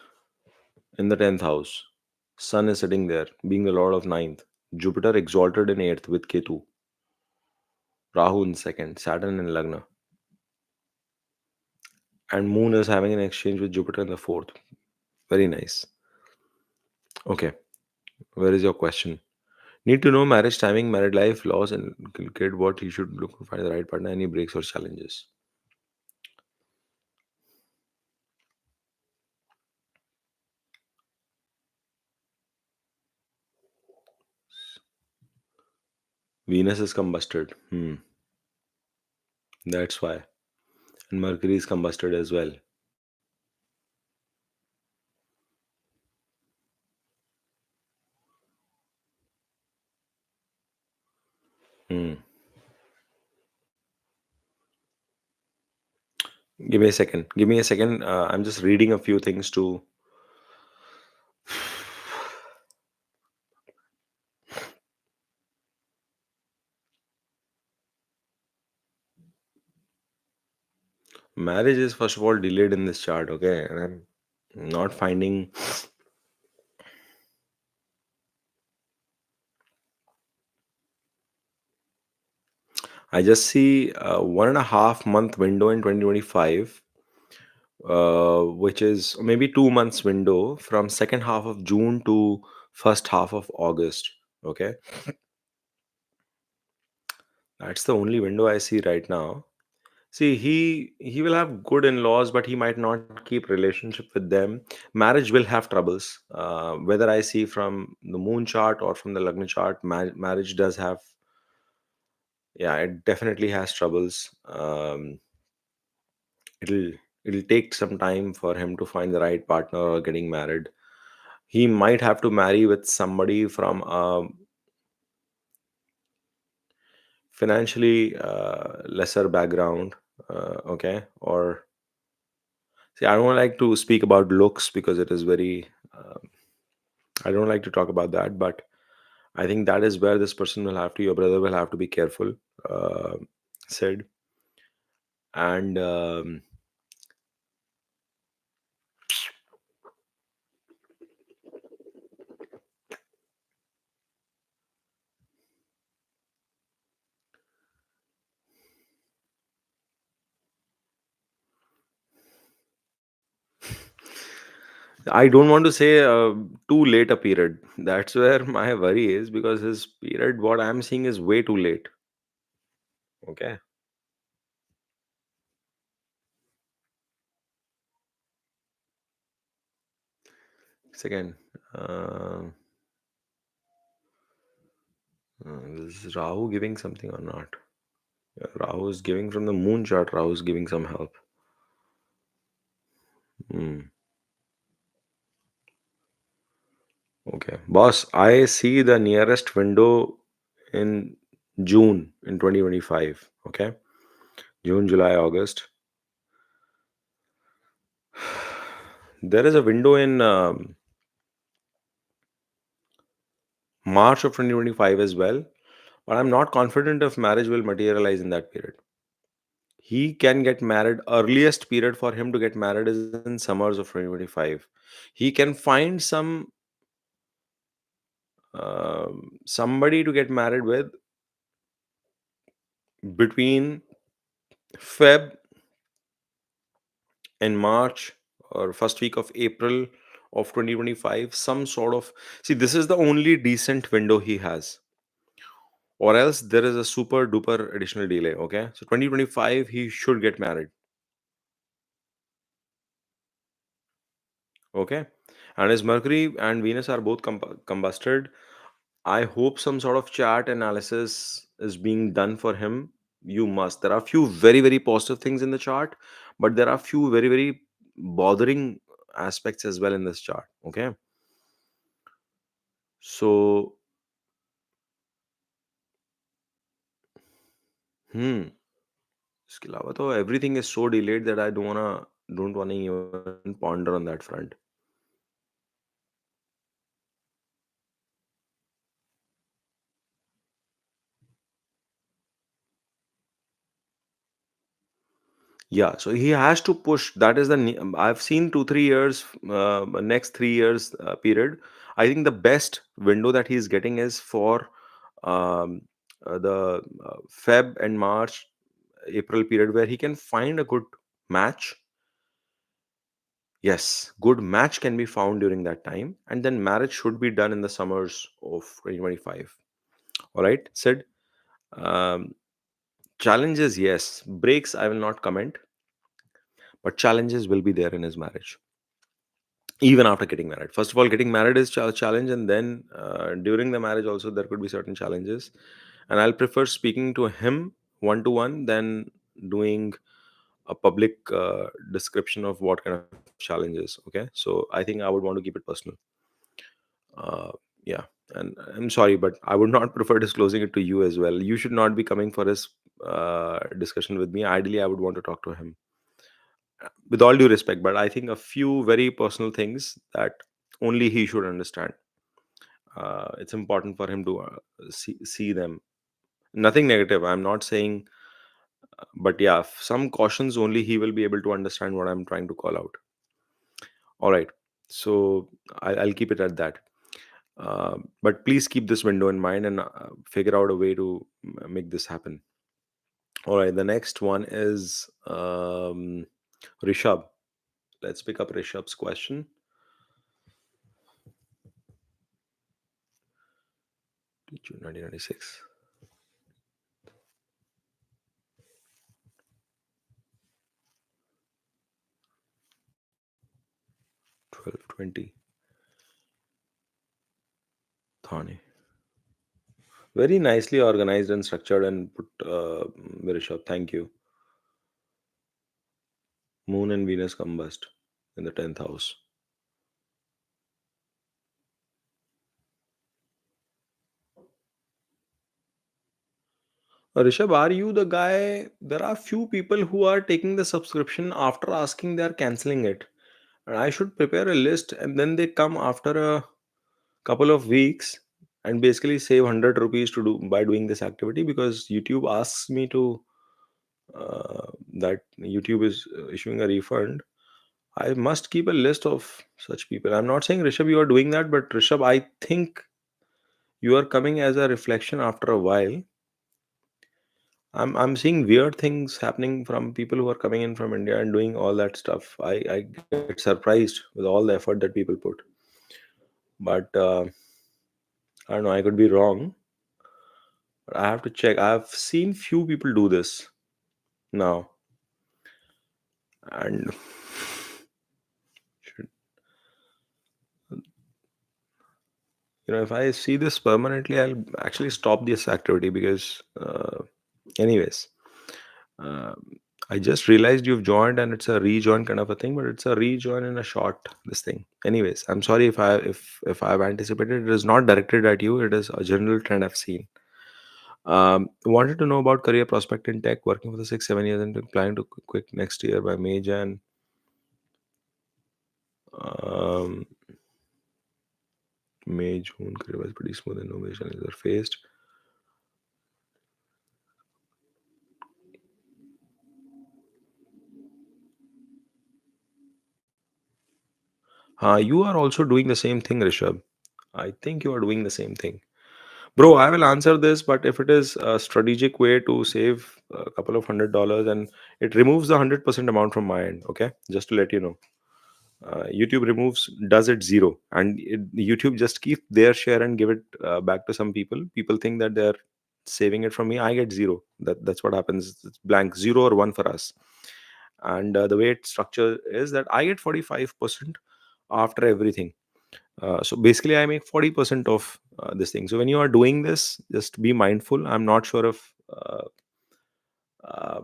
in the 10th house. Sun is sitting there, being the lord of ninth. Jupiter exalted in 8th with Ketu. Rahu in 2nd, Saturn in Lagna. And Moon is having an exchange with Jupiter in the 4th. Very nice. Okay. Where is your question? Need to know marriage timing, married life, laws, and inculcate what he should look to find the right partner, any breaks or challenges. Venus is combusted. That's why. And Mercury is combusted as well. Hmm. Give me a second. Give me a second. I'm just reading a few things to. Marriage is first of all delayed in this chart, okay? And I'm not finding. I just see a 1.5 month window in 2025, which is maybe 2 months window from second half of June to first half of August. Okay, that's the only window I see right now. See, he will have good in-laws, but he might not keep relationship with them. Marriage will have troubles. Whether I see from the moon chart or from the Lagna chart, marriage does have, yeah, it definitely has troubles. It'll it'll take some time for him to find the right partner or getting married. He might have to marry with somebody from a financially lesser background. Okay, or see, I don't like to speak about looks because it is very. I don't like to talk about that, but I think that is where this person will have to. Your brother will have to be careful. Uh, said, and I don't want to say too late a period. That's where my worry is because his period, what I'm seeing, is way too late. Okay, second. Uh, is Rahu giving something or not? Yeah, Rahu is giving from the moon chart. Rahu is giving some help. Hmm. Okay, boss, I see the nearest window in June in 2025. Okay, June, July, August. There is a window in March of 2025 as well, but I'm not confident if marriage will materialize in that period. He can get married. Earliest period for him to get married is in summers of 2025. He can find somebody to get married with between Feb and March or first week of April of 2025. Some sort of, see, this is the only decent window he has, or else there is a super duper additional delay. Okay, so 2025 he should get married. Okay, and his Mercury and Venus are both combusted. I hope some sort of chart analysis is being done for him. You must. There are few very, very positive things in the chart, but there are few very, very bothering aspects as well in this chart. Okay. So, hmm. इसके अलावा तो everything is so delayed that I don't wanna even ponder on that front. Yeah, so he has to push. That is I've seen 2 3 years, next 3 years period. I think the best window that he's getting is for um, the Feb and March, April period where he can find a good match. Yes, good match can be found during that time, and then marriage should be done in the summers of 2025. All right, Sid. Um, Challenges, yes. Breaks, I will not comment, but challenges will be there in his marriage even after getting married. First of all, getting married is a challenge, and then during the marriage also there could be certain challenges. And I'll prefer speaking to him one to one than doing a public description of what kind of challenges. Okay, so I think I would want to keep it personal. Uh, yeah, and I'm sorry, but I would not prefer disclosing it to you as well. You should not be coming for his discussion with me. Ideally, I would want to talk to him with all due respect, but I think a few very personal things that only he should understand. It's important for him to see them. Nothing negative. I'm not saying, but yeah, some cautions only he will be able to understand what I'm trying to call out. All right. So I'll keep it at that. But please keep this window in mind and figure out a way to make this happen. All right. The next one is Rishab. Let's pick up Rishab's question. June 1996. 1220 Thane. Very nicely organized and structured and put, Rishabh. Thank you. Moon and Venus combust in the 10th house. Rishabh, are you the guy? There are few people who are taking the subscription after asking they are canceling it. And I should prepare a list and then they come after a couple of weeks and basically save 100 rupees to do by doing this activity because YouTube asks me to that YouTube is issuing a refund. I must keep a list of such people. I'm not saying Rishabh you are doing that, but Rishabh, I think you are coming as a reflection after a while. I'm seeing weird things happening from people who are coming in from India and doing all that stuff. I get surprised with all the effort that people put. But I don't know, I could be wrong. But I have to check. I've seen few people do this now. And should- if I see this permanently, I'll actually stop this activity because anyways, uh, I just realized you've joined and it's a rejoin kind of a thing, but it's a rejoin in a short this thing. Anyways, I'm sorry if I've anticipated. It is not directed at you. It is a general trend I've seen. Wanted to know about career prospect in tech, working for the 6 7 years and planning to quit next year by May Jan. Um, May June career was pretty smooth. Innovation is faced. You are also doing the same thing, Rishabh. I think you are doing the same thing. Bro, I will answer this, but if it is a strategic way to save a couple of $100 and it removes the 100% amount from my end, okay? Just to let you know. YouTube removes, does it zero, and YouTube just keep their share and give it back to some people. People think that they're saving it from me. I get zero. That's what happens. It's blank, 0 or 1 for us. And the way it's structured is that I get 45% after everything. So basically, I make 40% of this thing. So when you are doing this, just be mindful. I'm not sure if, uh,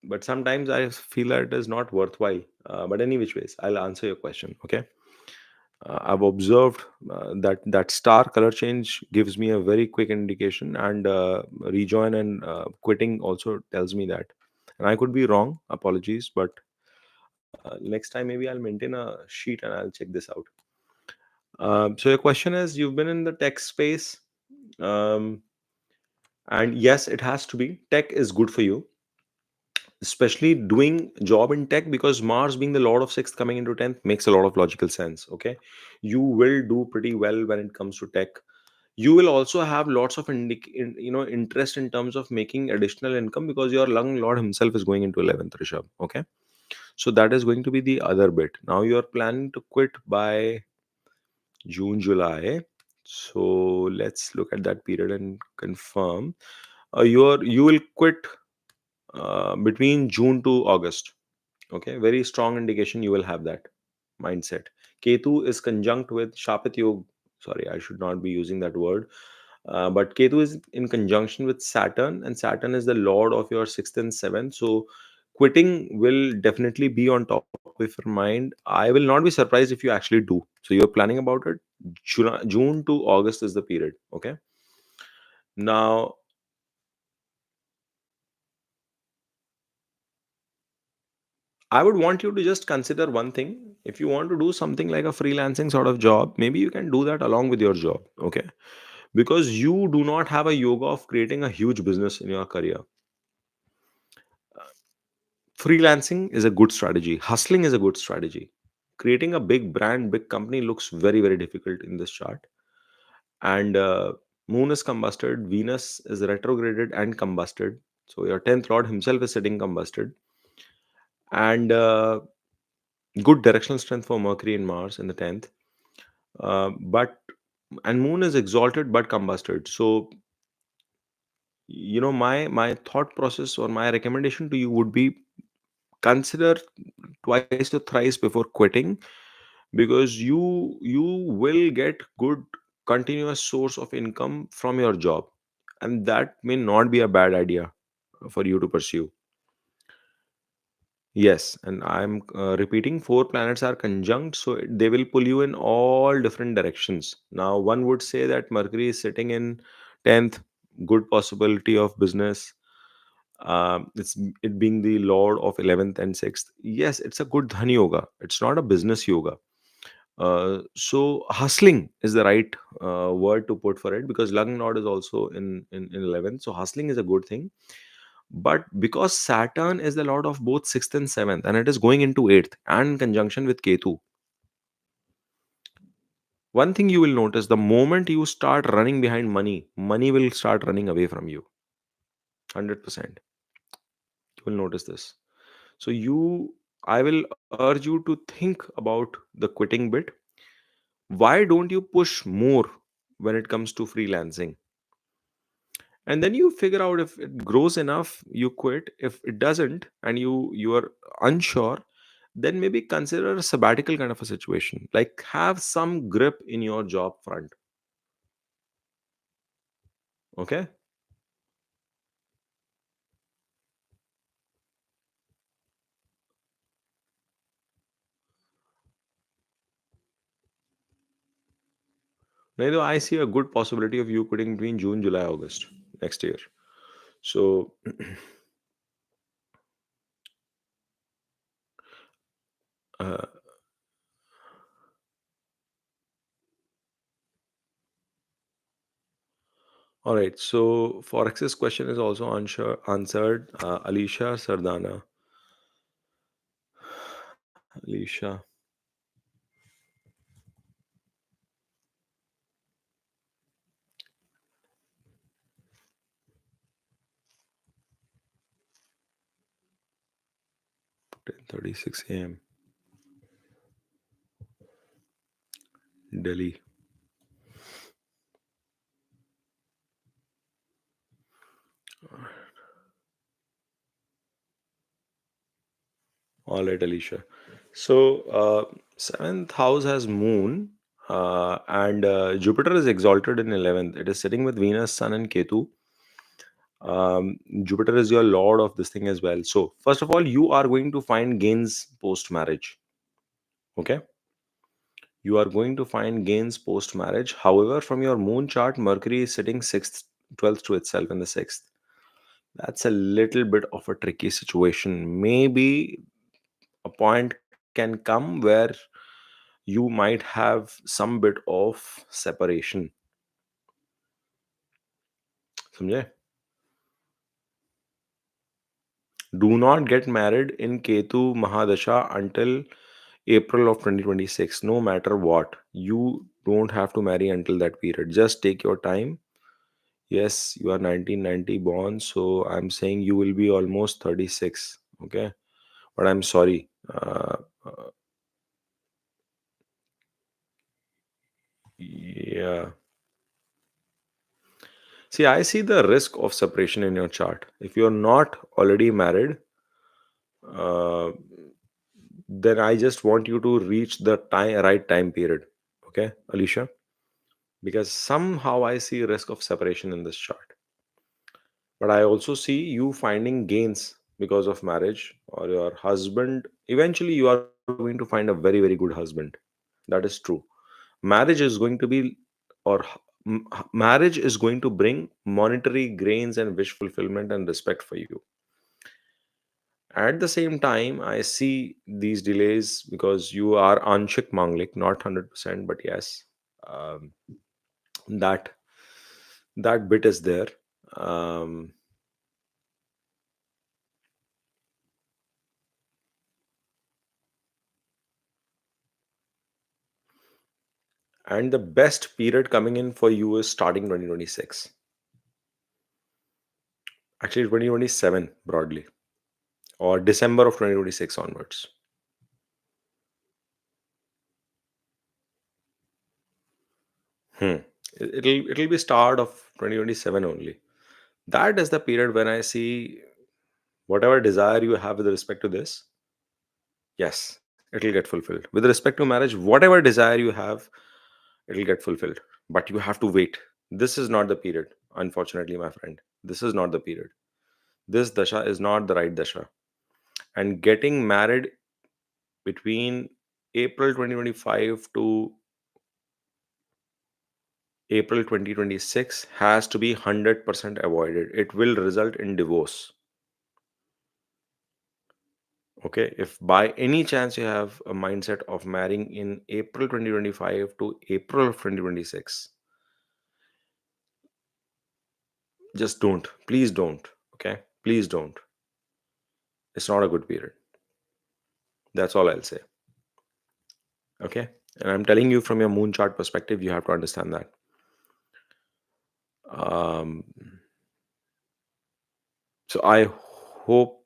but sometimes I feel that it is not worthwhile. But any which ways, I'll answer your question. Okay. I've observed that star color change gives me a very quick indication, and rejoin and quitting also tells me that. And I could be wrong. Apologies, but next time maybe I'll maintain a sheet and I'll check this out. So your question is, you've been in the tech space, um, and yes, it has to be. Tech is good for you, especially doing job in tech, because Mars being the Lord of Sixth coming into 10th makes a lot of logical sense. Okay, you will do pretty well when it comes to tech. You will also have lots of interest in terms of making additional income, because your lung lord himself is going into 11th, Rishabh. Okay, so that is going to be the other bit. Now you are planning to quit by June, July. So let's look at that period and confirm. You will quit between June to August. Okay, very strong indication you will have that mindset. Ketu is conjunct with Shapit Yog. Sorry, I should not be using that word. But Ketu is in conjunction with Saturn, and Saturn is the lord of your sixth and seventh. So quitting will definitely be on top of your mind. I will not be surprised if you actually do. So you're planning about it. June to August is the period. Okay. Now, I would want you to just consider one thing. If you want to do something like a freelancing sort of job, maybe you can do that along with your job. Okay. Because you do not have a yoga of creating a huge business in your career. Freelancing is a good strategy. Hustling is a good strategy. Creating a big brand, big company looks very, very difficult in this chart. And Moon is combusted, Venus is retrograded and combusted. So your 10th Lord himself is sitting combusted. And good directional strength for Mercury and Mars in the 10th. But and Moon is exalted but combusted. So my thought process or my recommendation to you would be, consider twice or thrice before quitting, because you will get good continuous source of income from your job, and that may not be a bad idea for you to pursue. Yes, and I'm repeating, four planets are conjunct, so they will pull you in all different directions. Now, one would say that Mercury is sitting in 10th, good possibility of business. It's it being the lord of 11th and 6th. Yes, it's a good dhan yoga. It's not a business yoga. So hustling is the right word to put for it, because lung node is also in 11th. So hustling is a good thing. But because Saturn is the lord of both 6th and 7th, and it is going into 8th and in conjunction with Ketu, one thing you will notice, the moment you start running behind money, money will start running away from you. 100%. You will notice this. So I will urge you to think about the quitting bit. Why don't you push more when it comes to freelancing? And then you figure out, if it grows enough, you quit. If it doesn't and you are unsure, then maybe consider a sabbatical kind of a situation. Like, have some grip in your job front. Okay. नहीं तो I see a good possibility of you quitting between June, July, August next year. So, uh, all right. So, Forex's question is also answered. Alisha Sardana. Alisha. 10:36 a.m. Delhi. All right, Alicia. So, seventh house has Moon, and Jupiter is exalted in 11th. It is sitting with Venus, Sun, and Ketu. Jupiter is your lord of this thing as well. So, first of all, you are going to find gains post marriage. Okay, you are going to find gains post marriage. However, from your moon chart, Mercury is sitting sixth, 12th to itself in the sixth. That's a little bit of a tricky situation. Maybe a point can come where you might have some bit of separation. समझे? Do not get married in Ketu Mahadasha until April of 2026. No matter what, you don't have to marry until that period. Just take your time. Yes, you are 1990 born, so I'm saying you will be almost 36. Okay, but I'm sorry. Yeah. See, I see the risk of separation in your chart. If you're not already married, uh, then I just want you to reach the right time period. Okay, Alicia? Because somehow I see risk of separation in this chart. But I also see you finding gains because of marriage or your husband. Eventually, you are going to find a very, very good husband. That is true. Marriage is going to be, or marriage is going to bring monetary gains and wish fulfillment and respect for you. At the same time, I see these delays because you are anshik manglik, not 100%, but yes, um, that that bit is there. Um, and the best period coming in for you is starting 2026. Actually, 2027 broadly, or December of 2026 onwards. Hmm. It'll be start of 2027 only. That is the period when I see whatever desire you have with respect to this. Yes, it'll get fulfilled. With respect to marriage, whatever desire you have, it'll get fulfilled. But you have to wait. This is not the period, unfortunately, my friend. This is not the period. This dasha is not the right dasha. And getting married between April 2025 to April 2026 has to be 100% avoided. It will result in divorce. Okay, if by any chance you have a mindset of marrying in April 2025 to April of 2026, just don't. Please don't. Okay, please don't. It's not a good period. That's all I'll say. Okay, and I'm telling you from your moon chart perspective, you have to understand that. Um, so I hope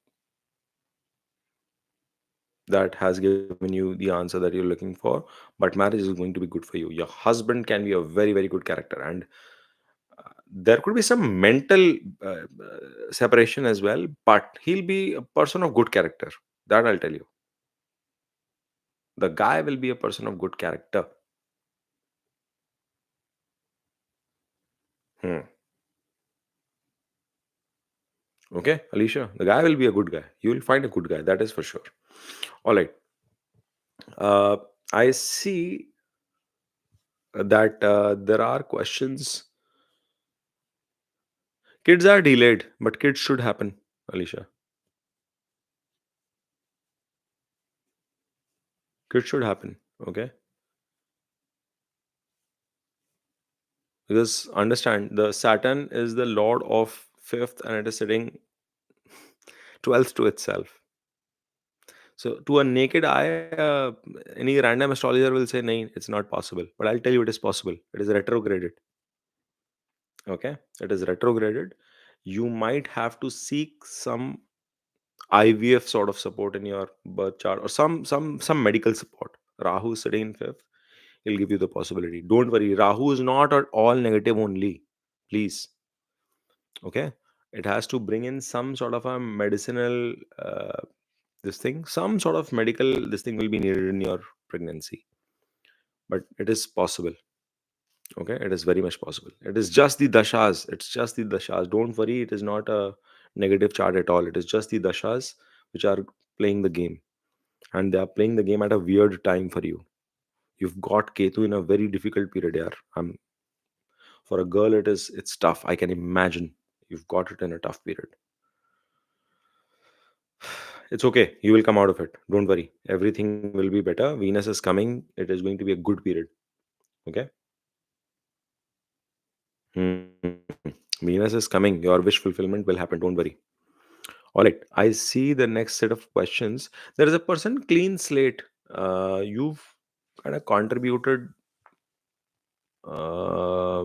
that has given you the answer that you're looking for. But marriage is going to be good for you. Your husband can be a very, very good character, and there could be some mental separation as well, but he'll be a person of good character. That I'll tell you. The guy will be a person of good character. Hmm. Okay, Alicia, the guy will be a good guy. You will find a good guy. That is for sure. All right. Uh, I see. that there are questions. Kids are delayed, but kids should happen, Alicia. Kids should happen. Okay. Because understand, the Saturn is the lord of fifth and it is sitting 12th to itself. So to a naked eye, any random astrologer will say, "No, it's not possible." But I'll tell you, it is possible. It is retrograded. Okay, it is retrograded. You might have to seek some IVF sort of support in your birth chart, or some medical support. Rahu is sitting in fifth. He'll give you the possibility. Don't worry. Rahu is not at all negative only. Please. Okay. It has to bring in some sort of a medicinal this thing. Some sort of medical this thing will be needed in your pregnancy. But it is possible. Okay, it is very much possible. It is just the dashas. It's just the dashas. Don't worry, it is not a negative chart at all. It is just the dashas which are playing the game, and they are playing the game at a weird time for you. You've got Ketu in a very difficult period here. For a girl, it's tough. I can imagine you've got it in a tough period. It's okay. You will come out of it. Don't worry. Everything will be better. Venus is coming. It is going to be a good period. Okay. Hmm. Venus is coming. Your wish fulfillment will happen. Don't worry. All right. I see the next set of questions. There is a person clean slate. You've kind of contributed. Uh,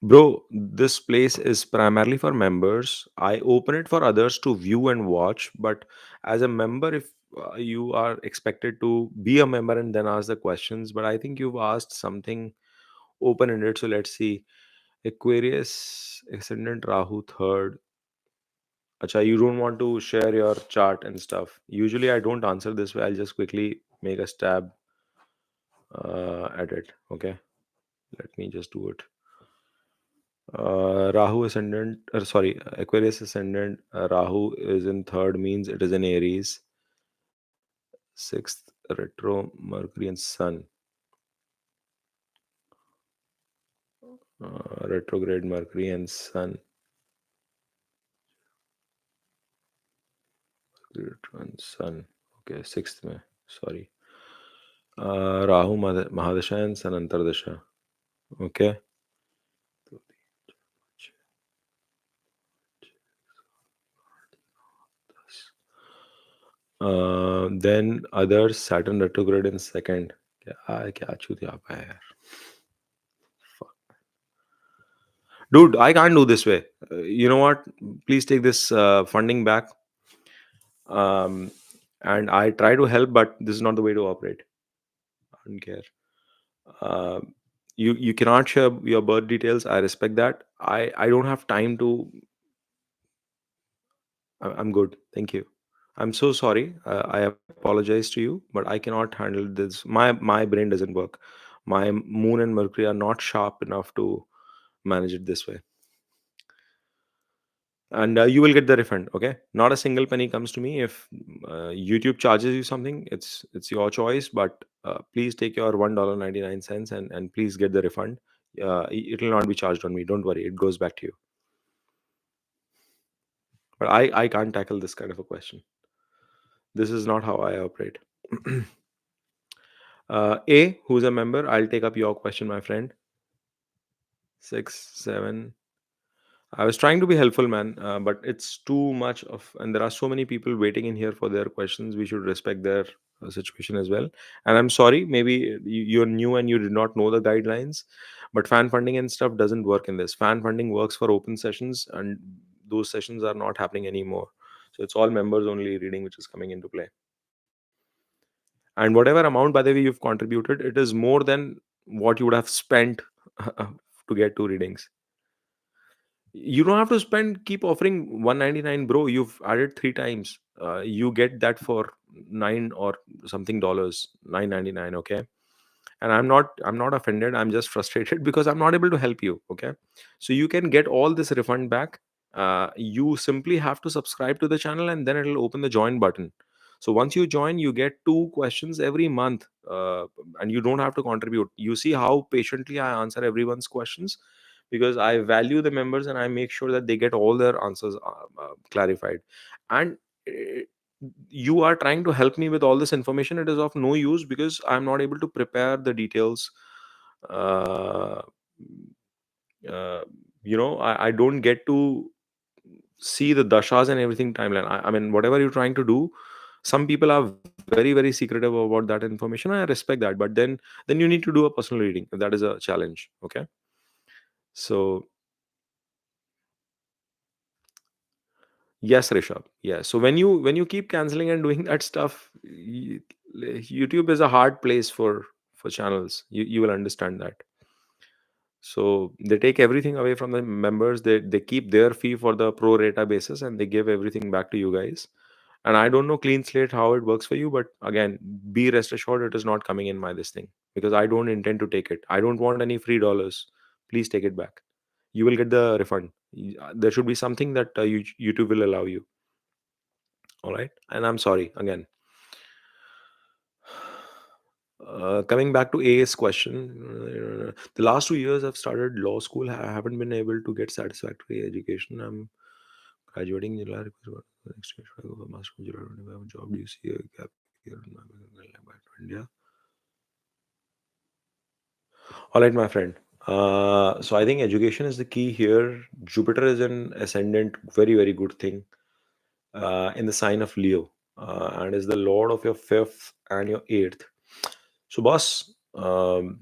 Bro, this place is primarily for members. I open it for others to view and watch. But as a member, if you are expected to be a member and then ask the questions, but I think you've asked something open ended. So let's see. Aquarius, Ascendant Rahu, third. Acha, you don't want to share your chart and stuff. Usually, I don't answer this way. I'll just quickly make a stab at it. Okay, let me just do it. Rahu ascendant, sorry, Aquarius ascendant. Rahu is in third, means it is in Aries. Sixth, retro Mercury and Sun. Retrograde Mercury and Sun. Retro and Sun. Okay, sixth में. Sorry. Rahu Mahadasha and Sun Antardasha. Okay. Then others, Saturn retrograde in second. क्या चूतिया आप है यार. Dude, I can't do this way. You know what? Please take this funding back. Um, and I try to help, but this is not the way to operate. I don't care. Uh, you cannot share your birth details. I respect that. I don't have time to. I'm good. Thank you. I'm so sorry. I apologize to you, but I cannot handle this. My brain doesn't work. My moon and Mercury are not sharp enough to manage it this way. And you will get the refund. Okay, not a single penny comes to me. If YouTube charges you something, it's your choice, but please take your $1.99 and please get the refund. It will not be charged on me. Don't worry, it goes back to you. But I can't tackle this kind of a question. This is not how I operate. A, who's a member, I'll take up your question, my friend. 6, 7. I was trying to be helpful, man, but it's too much of, and there are so many people waiting in here for their questions. We should respect their situation as well. And I'm sorry, maybe you're new and you did not know the guidelines, but fan funding and stuff doesn't work in this. Fan funding works for open sessions, and those sessions are not happening anymore. So it's all members only reading which is coming into play. And whatever amount, by the way, you've contributed, it is more than what you would have spent to get two readings. You don't have to spend, keep offering 199, bro. You've added three times. You get that for 9 or something dollars, 9.99. Okay. And I'm not offended. I'm just frustrated because I'm not able to help you. Okay. So you can get all this refund back. You simply have to subscribe to the channel and then it'll open the join button. So once you join, you get 2 questions every month, and you don't have to contribute. You see how patiently I answer everyone's questions, because I value the members and I make sure that they get all their answers clarified. And uh, you are trying to help me with all this information. It is of no use because I'm not able to prepare the details. uh, uh, I don't get to see the dashas and everything timeline. I mean, whatever you're trying to do, some people are very very secretive about that information. I respect that, but then you need to do a personal reading if that is a challenge. Okay. So yes, Rishab. Yeah. So when you keep canceling and doing that stuff, YouTube is a hard place for channels. You will understand that. So they take everything away from the members. They keep their fee for the pro rata basis, and they give everything back to you guys. And I don't know clean slate how it works for you, but again, be rest assured it is not coming in my this thing, because I don't intend to take it. I don't want any free dollars. Please take it back. You will get the refund. There should be something that YouTube will allow you. All right. And I'm sorry again. Coming back to A's question, the last 2 years I've started law school. I haven't been able to get satisfactory education. I'm graduating in July. Next year, should I go for master in July 25? Job? Do you see a gap here back to India? All right, my friend. So I think education is the key here. Jupiter is an ascendant, very very good thing, in the sign of Leo, and is the lord of your fifth and your eighth. So, boss, I've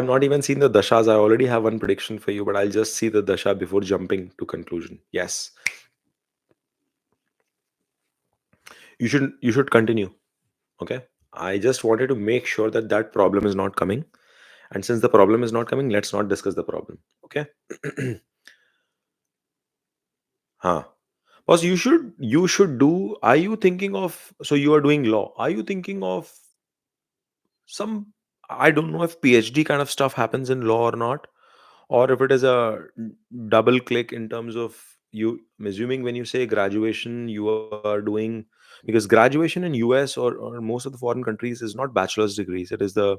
not even seen the dashas. I already have one prediction for you, but I'll just see the dasha before jumping to conclusion. Yes, you should continue. Okay. I just wanted to make sure that that problem is not coming. And since the problem is not coming, let's not discuss the problem. Okay. Huh. Boss, you should do. Are you thinking of? So you are doing law. Are you thinking of some? I don't know if PhD kind of stuff happens in law or not, or if it is a double click in terms of you. I'm assuming when you say graduation, you are doing, because graduation in US or most of the foreign countries is not bachelor's degrees. It is the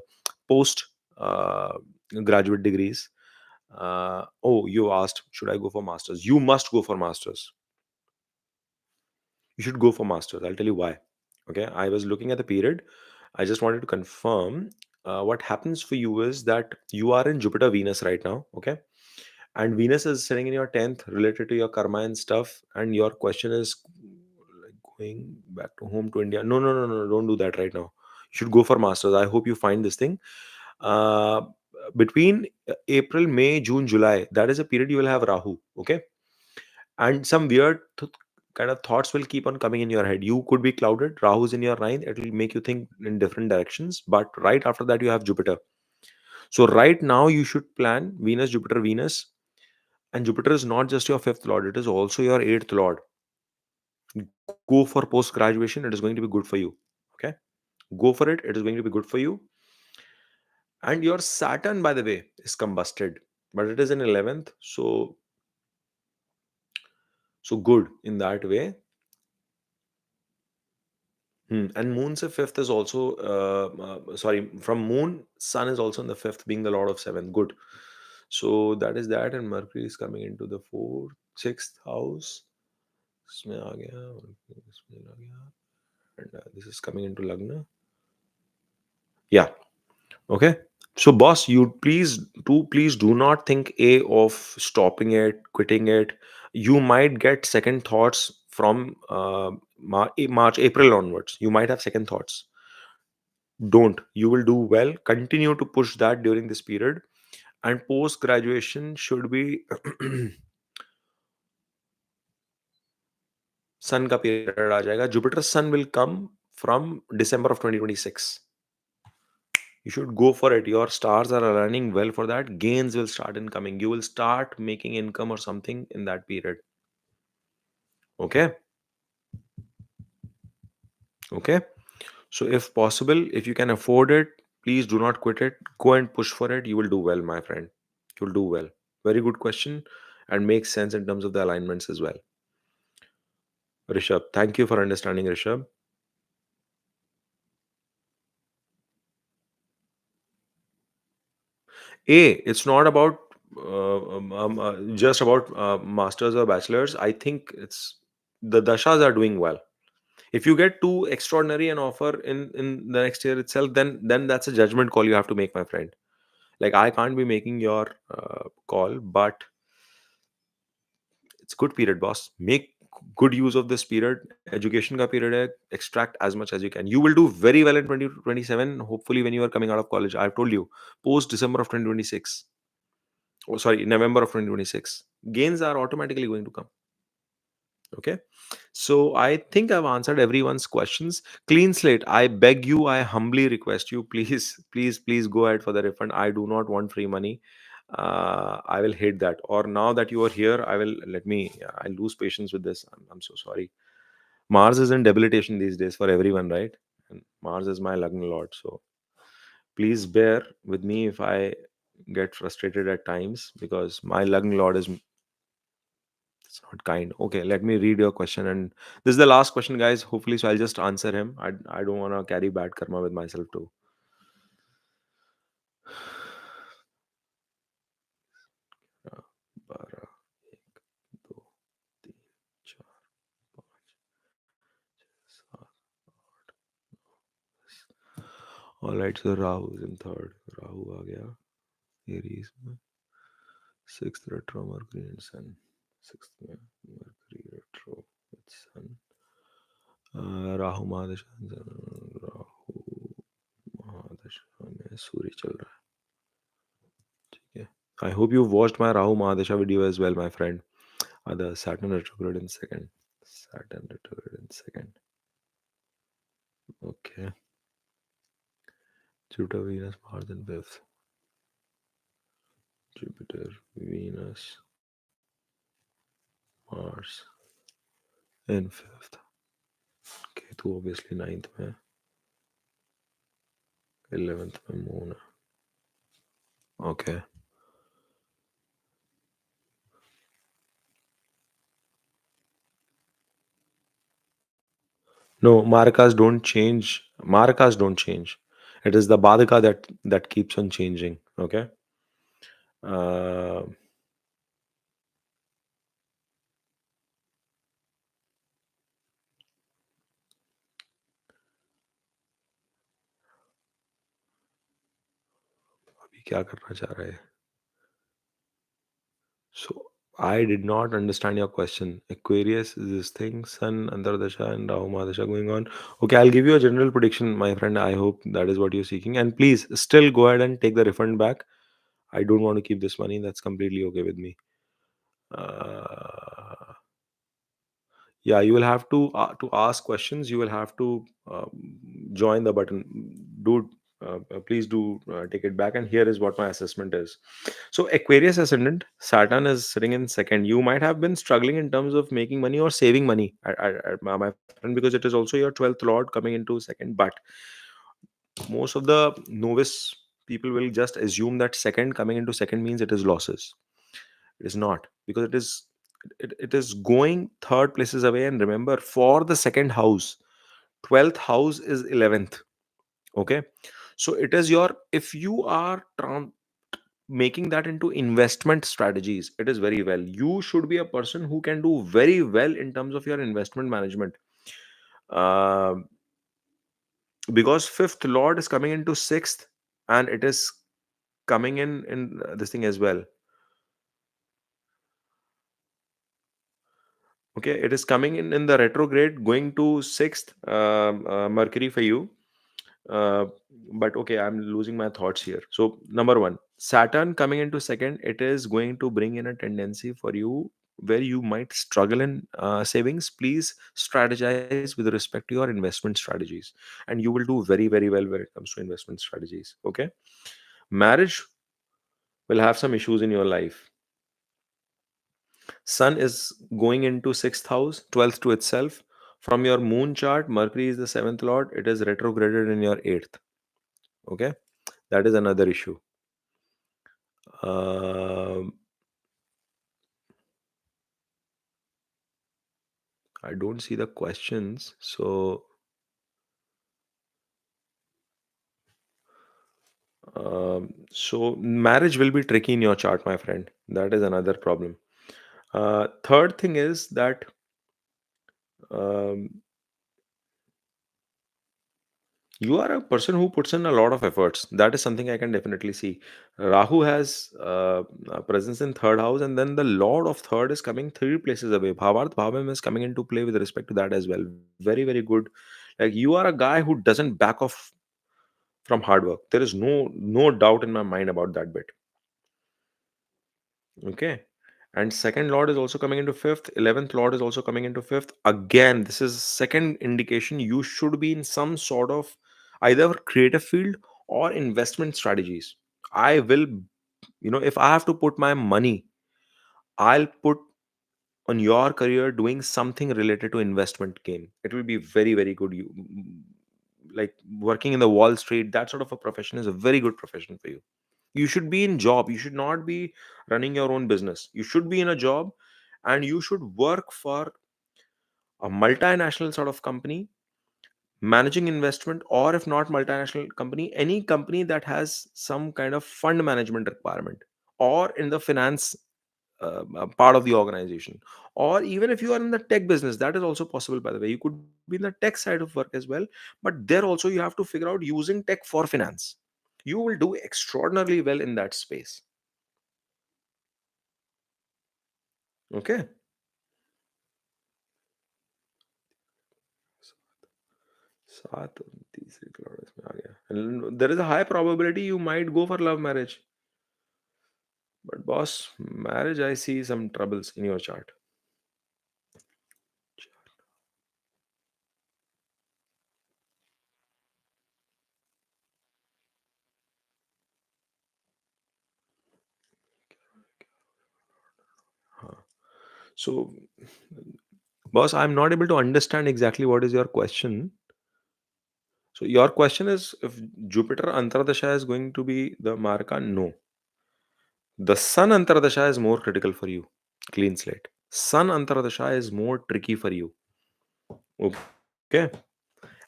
post uh, graduate degrees. Oh, you asked, should I go for masters? You must go for masters. You should go for masters. I'll tell you why. Okay. I was looking at the period. I just wanted to confirm, what happens for you is that you are in Jupiter Venus right now. Okay. And Venus is sitting in your 10th, related to your karma and stuff. And your question is like going back to home to India. No, no, no, no. Don't do that right now. You should go for masters. I hope you find this thing. Uh, Between April, May, June, July, that is a period you will have Rahu. Okay. And some weird kind of thoughts will keep on coming in your head. You could be clouded. Rahu's in your ninth. It will make you think in different directions. But right after that, you have Jupiter. So right now, you should plan Venus, Jupiter, Venus. And Jupiter is not just your fifth lord, it is also your eighth lord. Go for post graduation, it is going to be good for you. Okay. Go for it. It is going to be good for you. And your Saturn, by the way, is combusted, but it is in 11th. So good in that way. And Moon's fifth is also, sorry, from Moon, Sun is also in the fifth, being the Lord of seventh. Good. So that is that, and Mercury is coming into the fourth, sixth house. इसमें आ गया, इसमें आ गया, and this is coming into Lagna. Yeah. Okay. So, boss, you please do not think of stopping it, quitting it. You might get second thoughts from March, April onwards. You might have second thoughts. Don't. You will do well. Continue to push that during this period. And post graduation should be sun का period आ जाएगा. Jupiter sun will come from December of 2026. You should go for it. Your stars are aligning well for that. Gains will start incoming. You will start making income or something in that period. Okay. Okay. So, if possible, if you can afford it, please do not quit it. Go and push for it. You will do well, my friend. You'll do well. Very good question, and makes sense in terms of the alignments as well. Rishab. Thank you for understanding, Rishab. It's not about just about masters or bachelors. I think it's the dashas are doing well. If you get too extraordinary an offer in the next year itself, then that's a judgment call you have to make, my friend. Like, I can't be making your call, but it's good period, boss. Make good use of this period. Education ka period hai. Extract as much as you can. You will do very well in 2027. Hopefully, when you are coming out of college, I've told you, post December of 2026. Oh, sorry, November of 2026. Gains are automatically going to come. Okay. So I think I've answered everyone's questions. Clean slate. I beg you, I humbly request you, please, please, please go ahead for the refund. I do not want free money. I will hate that. Or now that you are here, I will let me. I lose patience with this. I'm so sorry. Mars is in debilitation these days for everyone, right? And Mars is my Lagna lord. So please bear with me if I get frustrated at times, because my Lagna lord is, it's not kind. Okay, let me read your question. And this is the last question, guys. Hopefully, so I'll just answer him. I don't want to carry bad karma with myself too. बारह, एक, दो, तीन, चार, पाँच, सात, आठ, दस. All right, so Rahu is in third. Rahu आ गया Aries में. Sixth retro Mercury and Sun. Sixth में Mercury retro with Sun. Rahu महादशा, Rahu महादशा में सूर्य चल रहा है. ठीक है. I hope you've watched my Rahu Mahadasha video as well, my friend. The Saturn retrograde in second. Saturn retrograde in second. Okay. Jupiter, Venus, Mars in fifth. Jupiter, Venus, Mars in fifth. Ketu obviously ninth में. 11th में Moon. Okay. No, Marakas don't change. Marakas don't change. It is the Badaka that keeps on changing. Okay. Uh, अभी क्या करना चाह रहा है? So I did not understand your question. Aquarius is this thing, Sun, Antardasha, and Rahu Mahadasha going on. Okay, I'll give you a general prediction, my friend. I hope that is what you're seeking. And please still go ahead and take the refund back. I don't want to keep this money. That's completely okay with me. Uh, yeah, you will have to ask questions. You will have to join the button. Do please do take it back. And here is what my assessment is. So Aquarius ascendant, Saturn is sitting in second. You might have been struggling in terms of making money or saving money, my friend, because it is also your 12th lord coming into second. But most of the novice people will just assume that second coming into second means it is losses. It is not, because it is going third places away. And remember, for the second house, 12th house is 11th. Okay, so it is your, if you are making that into investment strategies, it is very well. You should be a person who can do very well in terms of your investment management. uh, because fifth lord is coming into sixth, and it is coming in this thing as well. Okay, it is coming in the retrograde, going to sixth, Mercury for you. uh, but okay, I'm losing my thoughts here. So number one, Saturn coming into second, it is going to bring in a tendency for you where you might struggle in savings. Please strategize with respect to your investment strategies, and you will do very very well when it comes to investment strategies. Okay. Marriage will have some issues in your life. Sun is going into sixth house, 12th to itself. From your moon chart, Mercury is the seventh lord. It is retrograded in your eighth. Okay, that is another issue. Um I don't see the questions. So marriage will be tricky in your chart, my friend. That is another problem. Third thing is that um, you are a person who puts in a lot of efforts. That is something I can definitely see. Rahu has a presence in third house, and then the Lord of third is coming three places away. Bhavarth Bhavam is coming into play with respect to that as well. Very, very good. Like, you are a guy who doesn't back off from hard work. There is no doubt in my mind about that bit. Okay. And second lord is also coming into fifth. 11th lord is also coming into fifth. Again, this is second indication you should be in some sort of either creative field or investment strategies. I will, if I have to put my money, I'll put on your career doing something related to investment game. It will be very, very good. Like working in the Wall Street, that sort of a profession is a very good profession for you. You should be in job. You should not be running your own business. You should be in a job, and you should work for a multinational sort of company managing investment, or if not multinational company, any company that has some kind of fund management requirement, or in the finance part of the organization, or even if you are in the tech business, that is also possible, by the way. You could be in the tech side of work as well, but there also you have to figure out using tech for finance. You will do extraordinarily well in that space. Okay. सात और तीसरी Claude इसमें आ गया, and there is a high probability you might go for love marriage. But boss, marriage, I see some troubles in your chart. Huh. So, boss, I'm not able to understand exactly what is your question. So, your question is if Jupiter Antardasha is going to be the Marka? No. The Sun Antardasha is more critical for you. Clean slate. Sun Antardasha is more tricky for you. Okay.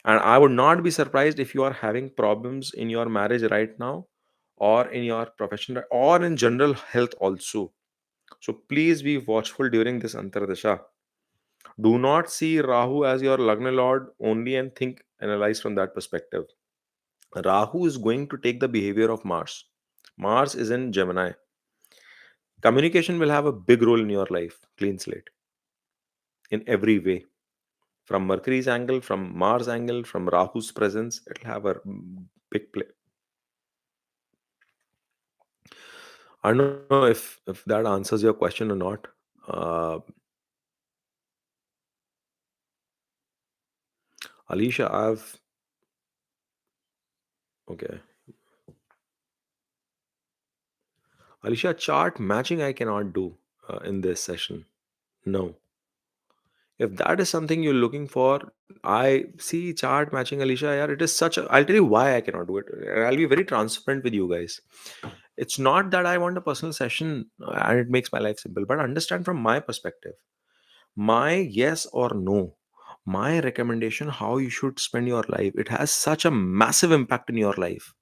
And I would not be surprised if you are having problems in your marriage right now, or in your profession, or in general health also. So please be watchful during this Antardasha. Do not see Rahu as your Lagna Lord only and analyze from that perspective. Rahu is going to take the behavior of Mars. Mars is in Gemini. Communication will have a big role in your life, clean slate, in every way. From Mercury's angle, from Mars' angle, from Rahu's presence, it'll have a big play. I don't know if that answers your question or not. Uh, Alisha, I've okay. Alisha, chart matching I cannot do in this session. No. If that is something you're looking for, I see chart matching, Alisha. Yeah, it is such a. I'll tell you why I cannot do it. And I'll be very transparent with you guys. It's not that I want a personal session and it makes my life simple, but understand from my perspective. My yes or no, my recommendation, how you should spend your life, it has such a massive impact in your life.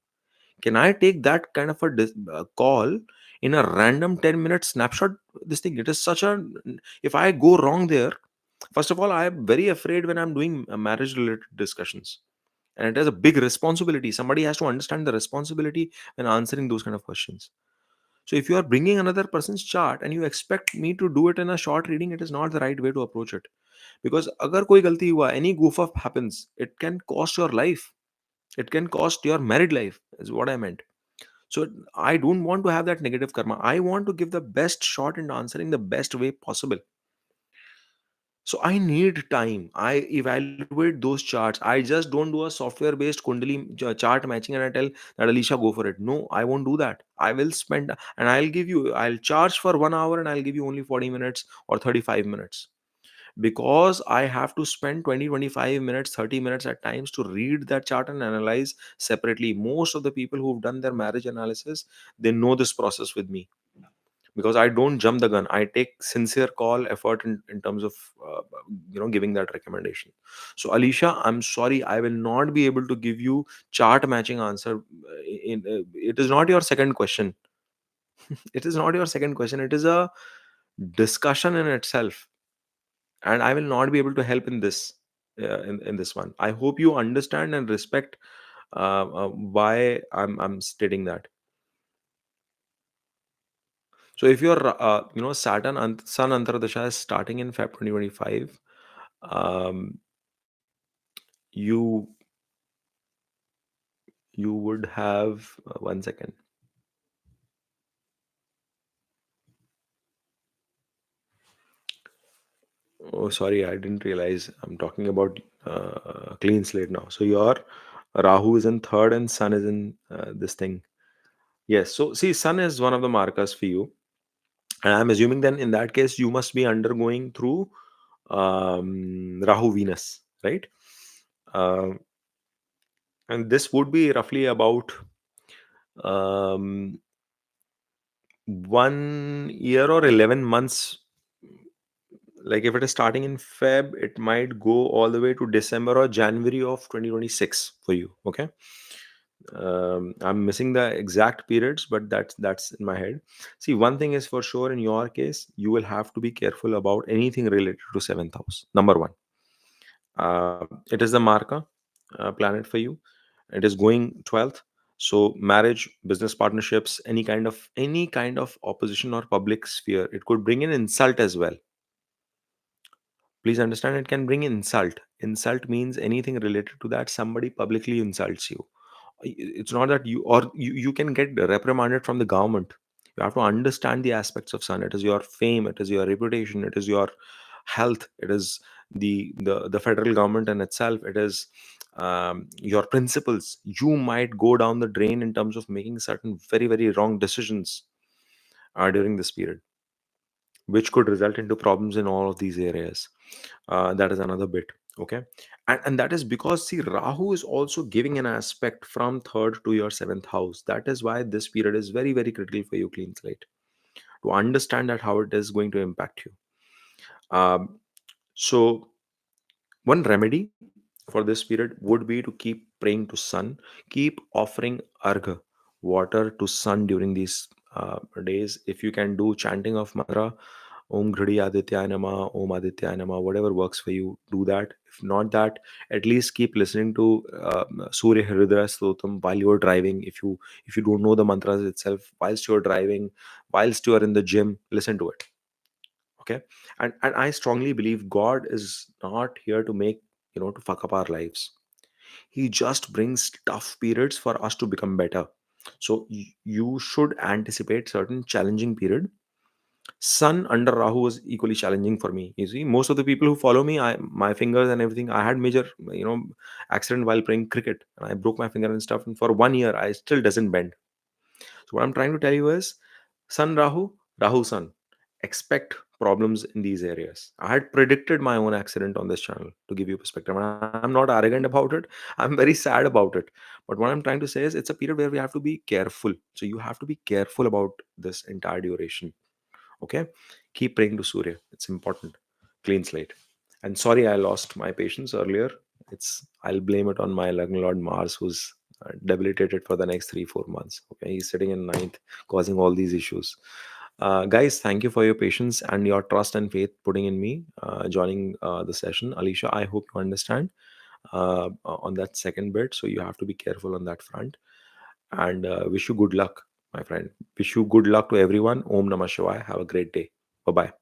Can I take that kind of a call in a random 10-minute snapshot? This thing, it is such a. If I go wrong there, first of all, I am very afraid when I'm doing marriage related discussions. And it has a big responsibility. Somebody has to understand the responsibility when answering those kind of questions. So if you are bringing another person's chart and you expect me to do it in a short reading, it is not the right way to approach it. Because agar koi galti hua, any goof up happens, it can cost your life. It can cost your married life, is what I meant. So I don't want to have that negative karma. I want to give the best shot in answering the best way possible. So I need time. I evaluate those charts. I just don't do a software-based Kundali chart matching and I tell that Alisha go for it. No, I won't do that. I will spend and I'll charge for 1 hour and I'll give you only 40 minutes or 35 minutes. Because I have to spend 20, 25 minutes, 30 minutes at times to read that chart and analyze separately. Most of the people who've done their marriage analysis, they know this process with me. because I don't jump the gun. I take sincere call effort in terms of giving that recommendation. So Alisha, I'm sorry, I will not be able to give you chart matching answer. It is not your second question. It is not your second question. It is a discussion in itself, and I will not be able to help in this. In this one, I hope you understand and respect why I'm stating that. So if your Saturn Sun Antardasha is starting in Feb 2025, um, you you would have 1 second. Oh, sorry, I didn't realize I'm talking about clean slate now. So your Rahu is in third and Sun is in this thing. Yes. So see, Sun is one of the markers for you, and I'm assuming then in that case you must be undergoing through Rahu Venus, right? Um and this would be roughly about um, 1 year or 11 months. Like if it is starting in Feb, it might go all the way to December or January of 2026 for you. Okay. I'm missing the exact periods, but that's in my head. See, one thing is for sure in your case, you will have to be careful about anything related to seventh house. Number one, it is the Marka planet for you. It is going 12th. So marriage, business partnerships, any kind of opposition or public sphere, it could bring in insult as well. Please understand, it can bring insult. Insult means anything related to that somebody publicly insults you. It's not that you can get reprimanded from the government. You have to understand the aspects of sun. It is your fame, it is your reputation, it is your health, it is the federal government in itself, it is your principles. You might go down the drain in terms of making certain very very wrong decisions during this period, which could result into problems in all of these areas. That is another bit. Okay. And that is because, see, Rahu is also giving an aspect from third to your seventh house. That is why this period is very very critical for you, clean slate, to understand that how it is going to impact you. So one remedy for this period would be to keep praying to sun, keep offering argha, water to sun during these days. If you can do chanting of mantra, Om Ghridi Aditya Nama, Om Aditya Nama, whatever works for you, do that. If not that, at least keep listening to Surya Hridaya Stotam while you're driving. If you don't know the mantras itself, whilst you're driving, whilst you're in the gym, listen to it. Okay. And I strongly believe God is not here to make, to fuck up our lives. He just brings tough periods for us to become better. So you should anticipate certain challenging period. Sun under Rahu was equally challenging for me. You see, most of the people who follow me, my fingers and everything, I had major, accident while playing cricket, and I broke my finger and stuff. And for 1 year, I still doesn't bend. So what I'm trying to tell you is, Sun Rahu, Rahu Sun. Expect problems in these areas. I had predicted my own accident on this channel to give you perspective. And I'm not arrogant about it. I'm very sad about it. But what I'm trying to say is it's a period where we have to be careful. So you have to be careful about this entire duration. Okay? Keep praying to Surya. It's important. Clean slate. And sorry I lost my patience earlier. I'll blame it on my Lord Mars, who's debilitated for the next 3-4 months. Okay, he's sitting in ninth, causing all these issues. Guys, thank you for your patience and your trust and faith putting in me, joining the session. Alisha, I hope you understand on that second bit. So you have to be careful on that front. And wish you good luck, my friend. Wish you good luck to everyone. Om Namah Shivaya. Have a great day. Bye bye.